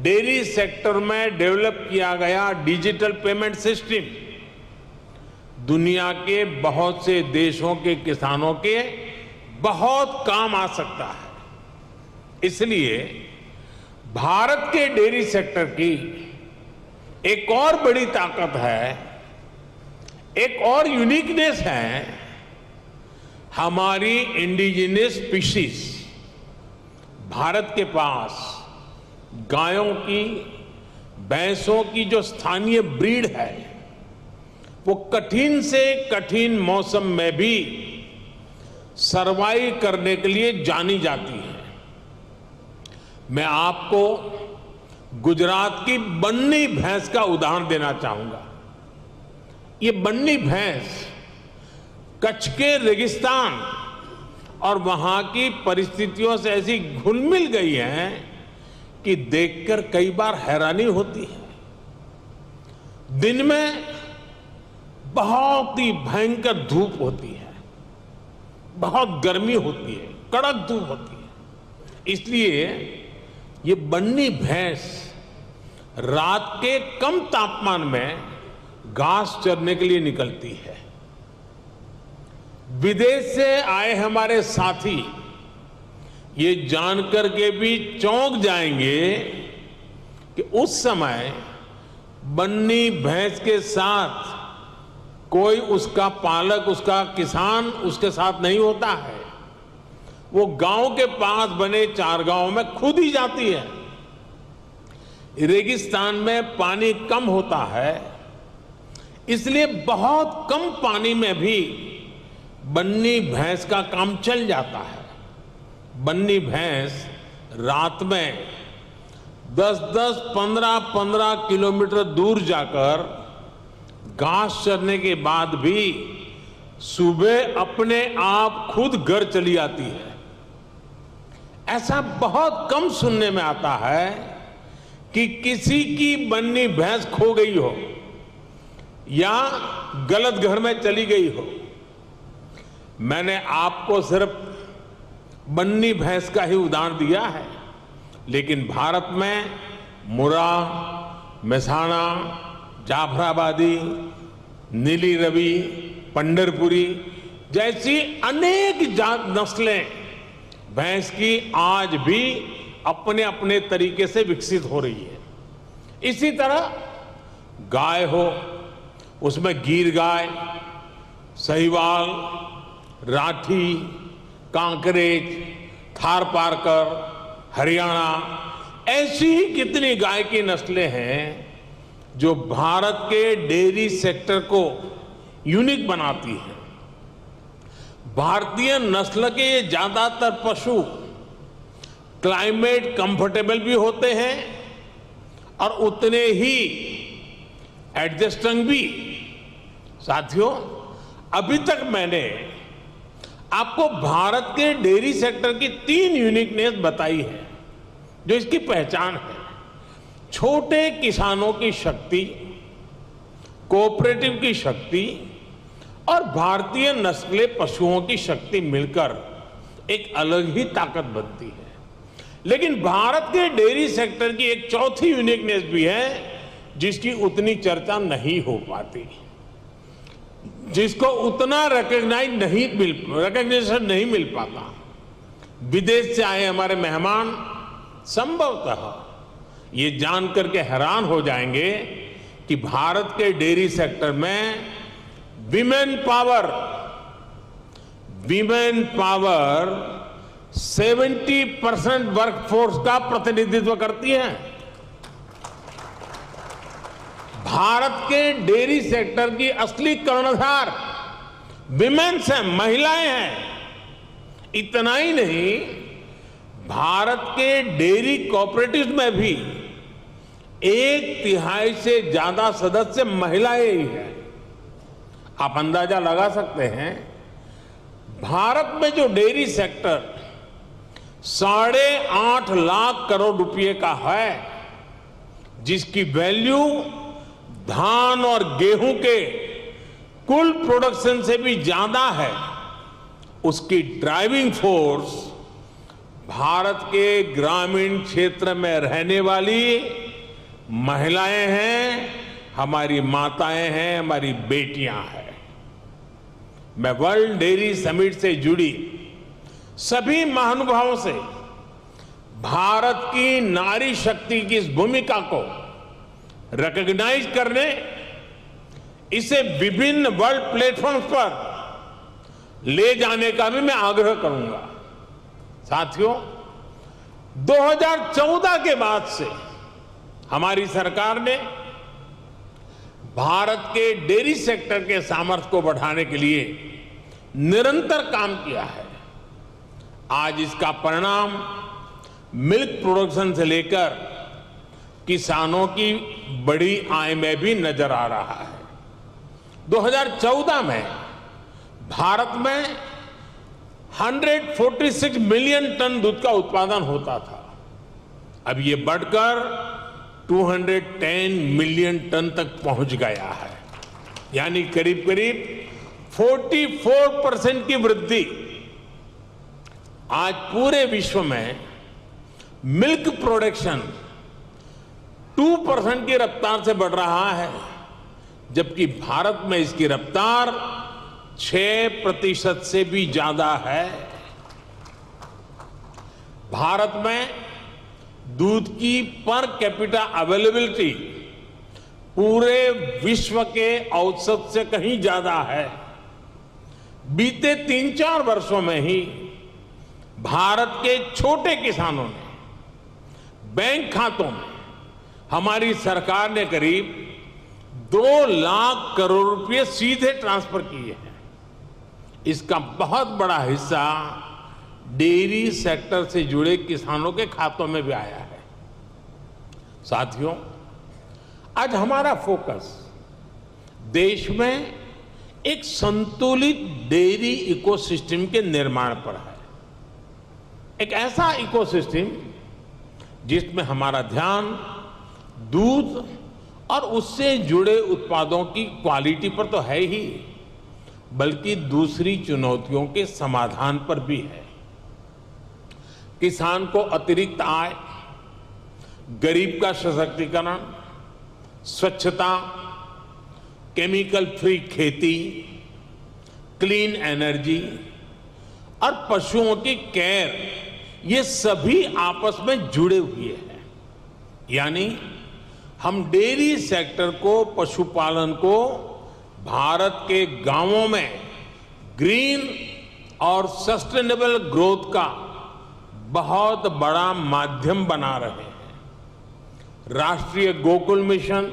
डेयरी सेक्टर में डेवलप किया गया डिजिटल पेमेंट सिस्टम दुनिया के बहुत से देशों के किसानों के बहुत काम आ सकता है। इसलिए भारत के डेयरी सेक्टर की एक और बड़ी ताकत है, एक और यूनिकनेस है हमारी इंडिजिनस स्पीशीज। भारत के पास गायों की, भैंसों की जो स्थानीय ब्रीड है वो कठिन से कठिन मौसम में भी सरवाइव करने के लिए जानी जाती है। मैं आपको गुजरात की बन्नी भैंस का उदाहरण देना चाहूंगा। ये बन्नी भैंस कच्छ के रेगिस्तान और वहां की परिस्थितियों से ऐसी घुल मिल गई है कि देखकर कई बार हैरानी होती है। दिन में बहुत ही भयंकर धूप होती है, बहुत गर्मी होती है, कड़क धूप होती है। इसलिए ये बन्नी भैंस रात के कम तापमान में घास चरने के लिए निकलती है। विदेश से आए हमारे साथी ये जानकर के भी चौंक जाएंगे कि उस समय बन्नी भैंस के साथ कोई उसका पालक, उसका किसान उसके साथ नहीं होता है। वो गांव के पास बने चारगांव में खुद ही जाती है। रेगिस्तान में पानी कम होता है, इसलिए बहुत कम पानी में भी बन्नी भैंस का काम चल जाता है। बन्नी भैंस रात में 10-10, 15-15 किलोमीटर दूर जाकर घास चरने के बाद भी सुबह अपने आप खुद घर चली आती है। ऐसा बहुत कम सुनने में आता है कि किसी की बन्नी भैंस खो गई हो या गलत घर में चली गई हो। मैंने आपको सिर्फ बन्नी भैंस का ही उदाहरण दिया है, लेकिन भारत में मुर्रा, मेसाना, जाफराबादी, नीली रवि, पंढरपुरी जैसी अनेक नस्लें भैंस की आज भी अपने अपने तरीके से विकसित हो रही है। इसी तरह गाय हो, उसमें गीर गाय, सहीवाल, राठी, कांकरेज, थारपारकर, हरियाणा, ऐसी ही कितनी गाय की नस्लें हैं जो भारत के डेयरी सेक्टर को यूनिक बनाती है। भारतीय नस्ल के ये ज्यादातर पशु क्लाइमेट कंफर्टेबल भी होते हैं और उतने ही एडजस्टिंग भी। साथियों, अभी तक मैंने आपको भारत के डेयरी सेक्टर की 3 यूनिकनेस बताई है जो इसकी पहचान है। छोटे किसानों की शक्ति, कोऑपरेटिव की शक्ति और भारतीय नस्ले पशुओं की शक्ति मिलकर एक अलग ही ताकत बनती है। लेकिन भारत के डेयरी सेक्टर की एक चौथी यूनिकनेस भी है जिसकी उतनी चर्चा नहीं हो पाती, जिसको उतना रिकग्निशन नहीं मिल पाता। विदेश से आए हमारे मेहमान संभवतः ये जानकर के हैरान हो जाएंगे कि भारत के डेयरी सेक्टर में विमेन पावर 70% वर्कफोर्स का प्रतिनिधित्व करती है। भारत के डेयरी सेक्टर की असली कर्णधार विमेन्स हैं, महिलाएं हैं। इतना ही नहीं, भारत के डेयरी कोऑपरेटिव्स में भी 1/3 से ज्यादा सदस्य महिलाएं ही हैं। आप अंदाजा लगा सकते हैं, भारत में जो डेयरी सेक्टर 8.5 लाख करोड़ रुपए का है, जिसकी वैल्यू धान और गेहूं के कुल प्रोडक्शन से भी ज्यादा है, उसकी ड्राइविंग फोर्स भारत के ग्रामीण क्षेत्र में रहने वाली महिलाएं हैं, हमारी माताएं हैं, हमारी बेटियां हैं। मैं वर्ल्ड डेयरी समिट से जुड़ी सभी महानुभावों से भारत की नारी शक्ति की इस भूमिका को रिकॉग्नाइज करने, इसे विभिन्न वर्ल्ड प्लेटफॉर्म्स पर ले जाने का भी मैं आग्रह करूंगा। साथियों, 2014 के बाद से हमारी सरकार ने भारत के डेयरी सेक्टर के सामर्थ्य को बढ़ाने के लिए निरंतर काम किया है। आज इसका परिणाम मिल्क प्रोडक्शन से लेकर किसानों की बड़ी आय में भी नजर आ रहा है। 2014 में भारत में 146 मिलियन टन दूध का उत्पादन होता था। अब ये बढ़कर 210 मिलियन टन तक पहुंच गया है, यानी करीब करीब 44% की वृद्धि। आज पूरे विश्व में मिल्क प्रोडक्शन 2% की रफ्तार से बढ़ रहा है, जबकि भारत में इसकी रफ्तार 6% से भी ज्यादा है। भारत में दूध की पर कैपिटा अवेलेबिलिटी पूरे विश्व के औसत से कहीं ज्यादा है। बीते 3-4 वर्षों में ही भारत के छोटे किसानों ने बैंक खातों में हमारी सरकार ने करीब 2 लाख करोड़ रुपए सीधे ट्रांसफर किए हैं। इसका बहुत बड़ा हिस्सा डेयरी सेक्टर से जुड़े किसानों के खातों में भी आया है। साथियों, आज हमारा फोकस देश में एक संतुलित डेयरी इकोसिस्टम के निर्माण पर है। एक ऐसा इकोसिस्टम जिसमें हमारा ध्यान दूध और उससे जुड़े उत्पादों की क्वालिटी पर तो है ही, बल्कि दूसरी चुनौतियों के समाधान पर भी है। किसान को अतिरिक्त आय, गरीब का सशक्तिकरण, स्वच्छता, केमिकल फ्री खेती, क्लीन एनर्जी और पशुओं की केयर, ये सभी आपस में जुड़े हुए हैं। यानी हम डेयरी सेक्टर को, पशुपालन को भारत के गांवों में ग्रीन और सस्टेनेबल ग्रोथ का बहुत बड़ा माध्यम बना रहे हैं। राष्ट्रीय गोकुल मिशन,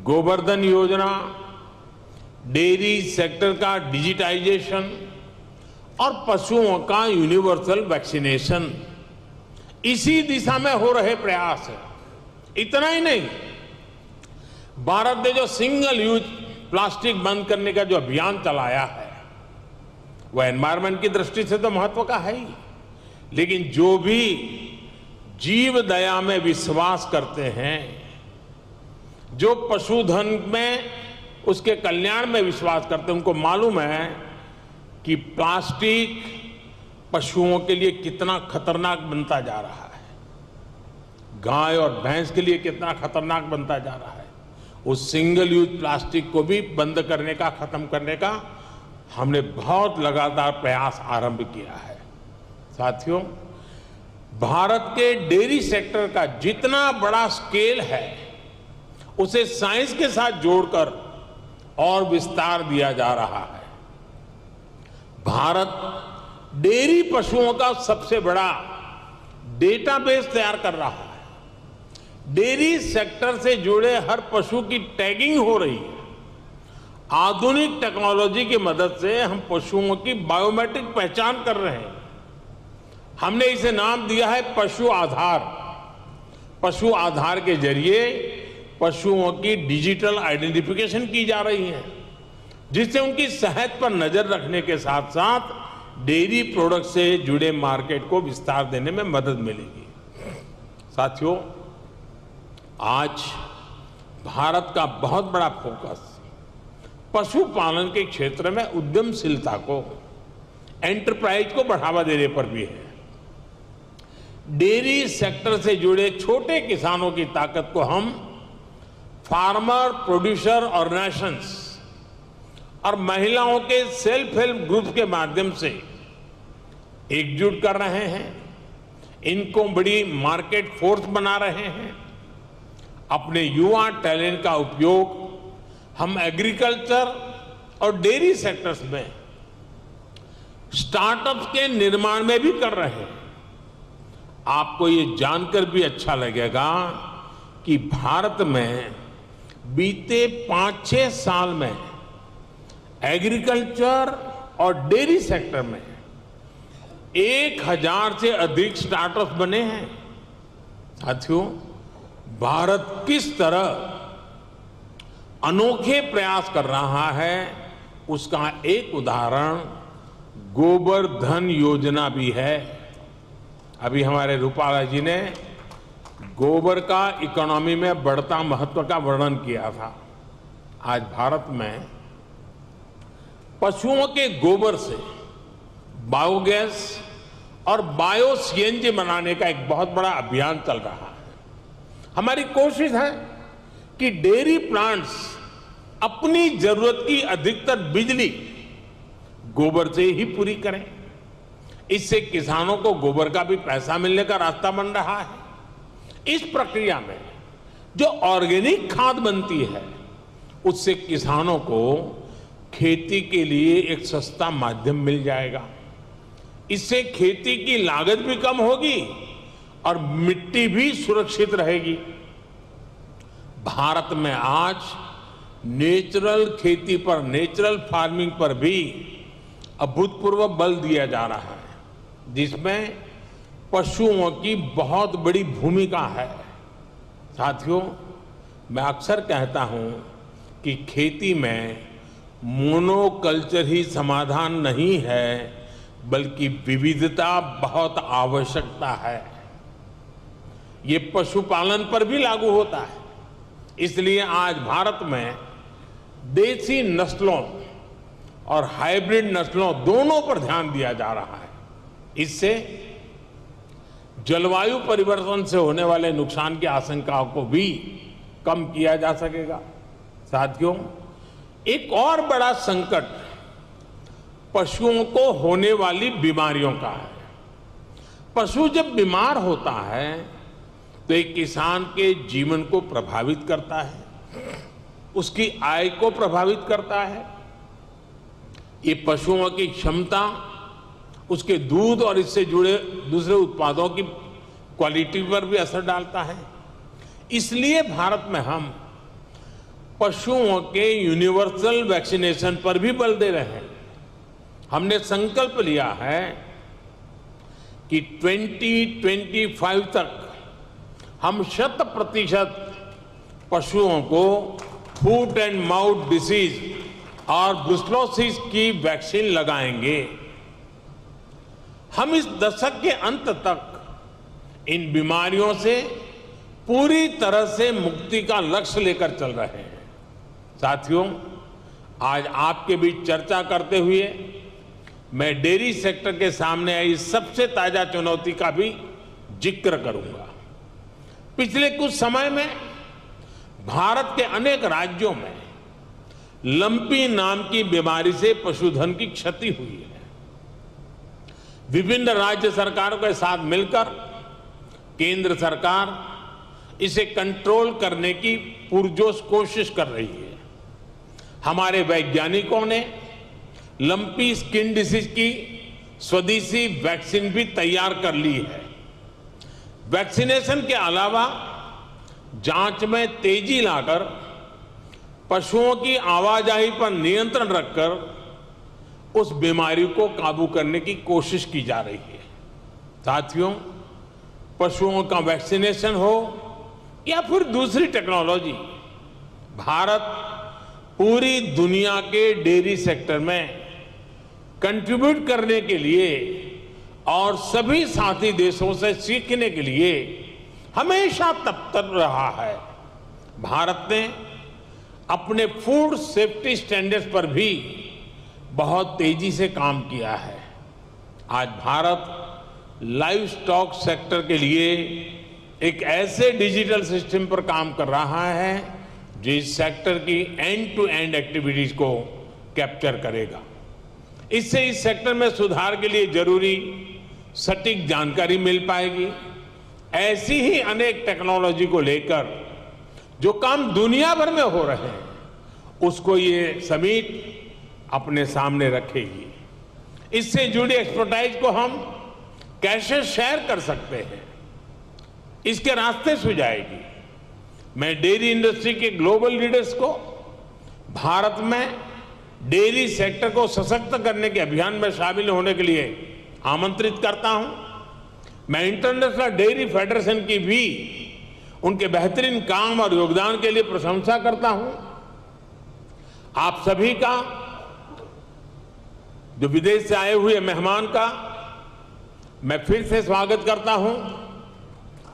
गोवर्धन योजना, डेयरी सेक्टर का डिजिटाइजेशन और पशुओं का यूनिवर्सल वैक्सीनेशन, इसी दिशा में हो रहे प्रयास है। इतना ही नहीं, भारत ने जो सिंगल यूज प्लास्टिक बंद करने का जो अभियान चलाया है, वह एनवायरमेंट की दृष्टि से तो महत्व का है ही, लेकिन जो भी जीव दया में विश्वास करते हैं, जो पशुधन में, उसके कल्याण में विश्वास करते हैं, उनको मालूम है कि प्लास्टिक पशुओं के लिए कितना खतरनाक बनता जा रहा है, गाय और भैंस के लिए कितना खतरनाक बनता जा रहा है। उस सिंगल यूज प्लास्टिक को भी बंद करने का, खत्म करने का हमने बहुत लगातार प्रयास आरंभ किया है। साथियों, भारत के डेयरी सेक्टर का जितना बड़ा स्केल है, उसे साइंस के साथ जोड़कर और विस्तार दिया जा रहा है। भारत डेयरी पशुओं का सबसे बड़ा डेटाबेस तैयार कर रहा है। डेयरी सेक्टर से जुड़े हर पशु की टैगिंग हो रही है। आधुनिक टेक्नोलॉजी की मदद से हम पशुओं की बायोमेट्रिक पहचान कर रहे हैं। हमने इसे नाम दिया है पशु आधार। पशु आधार के जरिए पशुओं की डिजिटल आइडेंटिफिकेशन की जा रही है, जिससे उनकी सेहत पर नजर रखने के साथ साथ डेयरी प्रोडक्ट से जुड़े मार्केट को विस्तार देने में मदद मिलेगी। साथियों, आज भारत का बहुत बड़ा फोकस पशुपालन के क्षेत्र में उद्यमशीलता को, एंटरप्राइज को बढ़ावा देने पर भी है। डेयरी सेक्टर से जुड़े छोटे किसानों की ताकत को हम फार्मर प्रोड्यूसर ऑर्गेनाइजेशंस और महिलाओं के सेल्फ हेल्प ग्रुप के माध्यम से एकजुट कर रहे हैं। इनको बड़ी मार्केट फोर्स बना रहे हैं। अपने युवा टैलेंट का उपयोग हम एग्रीकल्चर और डेयरी सेक्टर्स में स्टार्टअप्स के निर्माण में भी कर रहे हैं। आपको ये जानकर भी अच्छा लगेगा कि भारत में बीते 5-6 साल में एग्रीकल्चर और डेयरी सेक्टर में 1000 से अधिक स्टार्टअप्स बने हैं। साथियों, भारत किस तरह अनोखे प्रयास कर रहा है, उसका एक उदाहरण गोवर्धन योजना भी है। अभी हमारे रूपाला जी ने गोबर का इकोनॉमी में बढ़ता महत्व का वर्णन किया था। आज भारत में पशुओं के गोबर से बायोगैस और बायो सीएनजी बनाने का एक बहुत बड़ा अभियान चल रहा है। हमारी कोशिश है कि डेयरी प्लांट्स अपनी जरूरत की अधिकतर बिजली गोबर से ही पूरी करें। इससे किसानों को गोबर का भी पैसा मिलने का रास्ता बन रहा है। इस प्रक्रिया में जो ऑर्गेनिक खाद बनती है उससे किसानों को खेती के लिए एक सस्ता माध्यम मिल जाएगा। इससे खेती की लागत भी कम होगी और मिट्टी भी सुरक्षित रहेगी। भारत में आज नेचुरल खेती पर, नेचुरल फार्मिंग पर भी अभूतपूर्व बल दिया जा रहा है, जिसमें पशुओं की बहुत बड़ी भूमिका है। साथियों, मैं अक्सर कहता हूं कि खेती में मोनोकल्चर ही समाधान नहीं है, बल्कि विविधता बहुत आवश्यकता है। ये पशुपालन पर भी लागू होता है। इसलिए आज भारत में देसी नस्लों और हाइब्रिड नस्लों दोनों पर ध्यान दिया जा रहा है। इससे जलवायु परिवर्तन से होने वाले नुकसान की आशंकाओं को भी कम किया जा सकेगा। साथियों, एक और बड़ा संकट पशुओं को होने वाली बीमारियों का है। पशु जब बीमार होता है तो एक किसान के जीवन को प्रभावित करता है, उसकी आय को प्रभावित करता है। ये पशुओं की क्षमता, उसके दूध और इससे जुड़े दूसरे उत्पादों की क्वालिटी पर भी असर डालता है। इसलिए भारत में हम पशुओं के यूनिवर्सल वैक्सीनेशन पर भी बल दे रहे हैं। हमने संकल्प लिया है कि 2025 तक हम 100% पशुओं को फूट एंड माउथ डिसीज और ब्रुसेलोसिस की वैक्सीन लगाएंगे। हम इस दशक के अंत तक इन बीमारियों से पूरी तरह से मुक्ति का लक्ष्य लेकर चल रहे हैं। साथियों, आज आपके बीच चर्चा करते हुए मैं डेयरी सेक्टर के सामने आई सबसे ताजा चुनौती का भी जिक्र करूंगा। पिछले कुछ समय में भारत के अनेक राज्यों में लंपी नाम की बीमारी से पशुधन की क्षति हुई है। विभिन्न राज्य सरकारों के साथ मिलकर केंद्र सरकार इसे कंट्रोल करने की पुरजोश कोशिश कर रही है। हमारे वैज्ञानिकों ने लंपी स्किन डिसीज की स्वदेशी वैक्सीन भी तैयार कर ली है। वैक्सीनेशन के अलावा जांच में तेजी लाकर पशुओं की आवाजाही पर नियंत्रण रखकर उस बीमारी को काबू करने की कोशिश की जा रही है। साथियों, पशुओं का वैक्सीनेशन हो या फिर दूसरी टेक्नोलॉजी, भारत पूरी दुनिया के डेयरी सेक्टर में कंट्रीब्यूट करने के लिए और सभी साथी देशों से सीखने के लिए हमेशा तत्पर रहा है। भारत ने अपने फूड सेफ्टी स्टैंडर्ड्स पर भी बहुत तेजी से काम किया है। आज भारत लाइव स्टॉक सेक्टर के लिए एक ऐसे डिजिटल सिस्टम पर काम कर रहा है जो इस सेक्टर की एंड टू एंड एक्टिविटीज को कैप्चर करेगा। इससे इस सेक्टर में सुधार के लिए जरूरी सटीक जानकारी मिल पाएगी। ऐसी ही अनेक टेक्नोलॉजी को लेकर जो काम दुनिया भर में हो रहे हैं उसको ये समिट अपने सामने रखेगी। इससे जुड़ी एक्सपर्टाइज को हम कैसे शेयर कर सकते हैं, इसके रास्ते सुझाएगी। मैं डेयरी इंडस्ट्री के ग्लोबल लीडर्स को भारत में डेयरी सेक्टर को सशक्त करने के अभियान में शामिल होने के लिए आमंत्रित करता हूं। मैं इंटरनेशनल डेयरी फेडरेशन की भी उनके बेहतरीन काम और योगदान के लिए प्रशंसा करता हूं। आप सभी का, जो विदेश से आए हुए मेहमान का, मैं फिर से स्वागत करता हूं,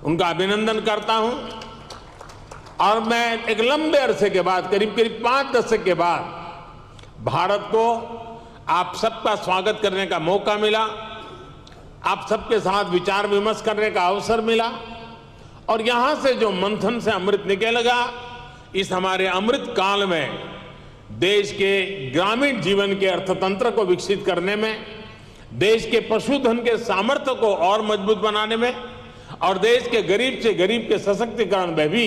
उनका अभिनंदन करता हूं। और मैं एक लंबे अरसे के बाद, करीब 5 दशक के बाद भारत को आप सबका स्वागत करने का मौका मिला, आप सबके साथ विचार विमर्श करने का अवसर मिला और यहां से जो मंथन से अमृत निकलेगा, इस हमारे अमृत काल में देश के ग्रामीण जीवन के अर्थतंत्र को विकसित करने में, देश के पशुधन के सामर्थ्य को और मजबूत बनाने में और देश के गरीब से गरीब के सशक्तिकरण में भी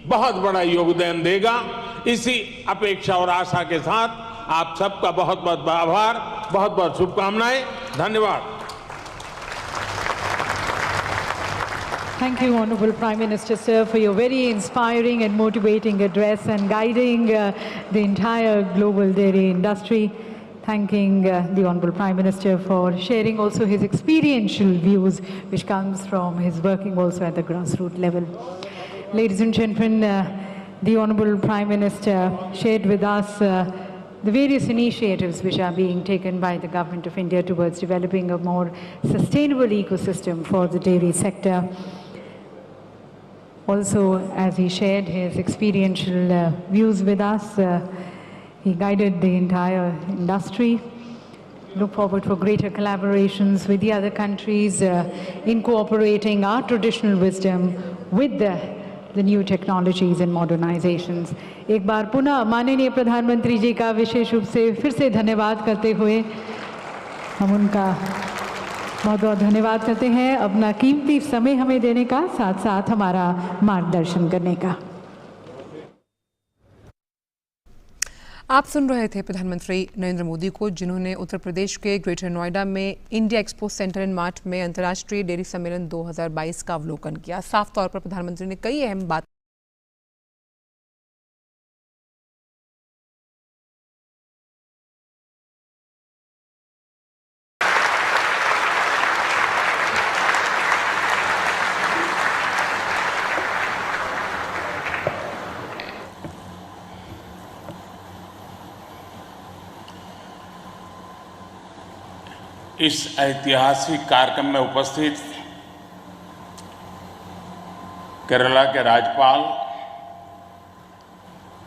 बहुत बड़ा योगदान देगा। इसी अपेक्षा और आशा के साथ आप सबका बहुत बहुत आभार, बहुत बहुत शुभकामनाएं। धन्यवाद। Thank you, Honorable Prime Minister, sir, for your very inspiring and motivating address and guiding the entire global dairy industry. Thanking the Honorable Prime Minister for sharing also his experiential views, which comes from his working also at the grassroots level. Ladies and gentlemen, the Honorable Prime Minister shared with us the various initiatives which are being taken by the Government of India towards developing a more sustainable ecosystem for the dairy sector. Also, as he shared his experiential views with us, he guided the entire industry. Look forward for greater collaborations with the other countries, incorporating our traditional wisdom with the new technologies and modernizations. एक बार पुनः माननीय प्रधानमंत्री जी का विशेष रूप से फिर से धन्यवाद करते हुए हम उनका बहुत बहुत धन्यवाद करते हैं अपना कीमती समय हमें देने का, साथ साथ हमारा मार्गदर्शन करने का। आप सुन रहे थे प्रधानमंत्री नरेंद्र मोदी को, जिन्होंने उत्तर प्रदेश के ग्रेटर नोएडा में India expo centre and mart में अंतर्राष्ट्रीय डेयरी सम्मेलन 2022 का अवलोकन किया। साफ तौर पर प्रधानमंत्री ने कई अहम बात इस ऐतिहासिक कार्यक्रम में उपस्थित केरला के राज्यपाल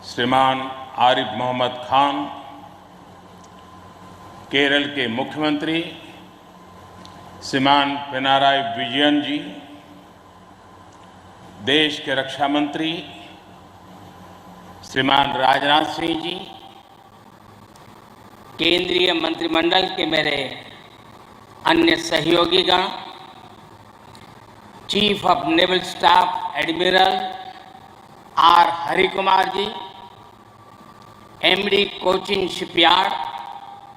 श्रीमान आरिफ मोहम्मद खान, केरल के मुख्यमंत्री श्रीमान पिनाराई विजयन जी, देश के रक्षा मंत्री श्रीमान राजनाथ सिंह जी, केंद्रीय मंत्रिमंडल के मेरे अन्य सहयोगीगण, chief of naval staff admiral R Hari Kumar ji, MD Cochin shipyard,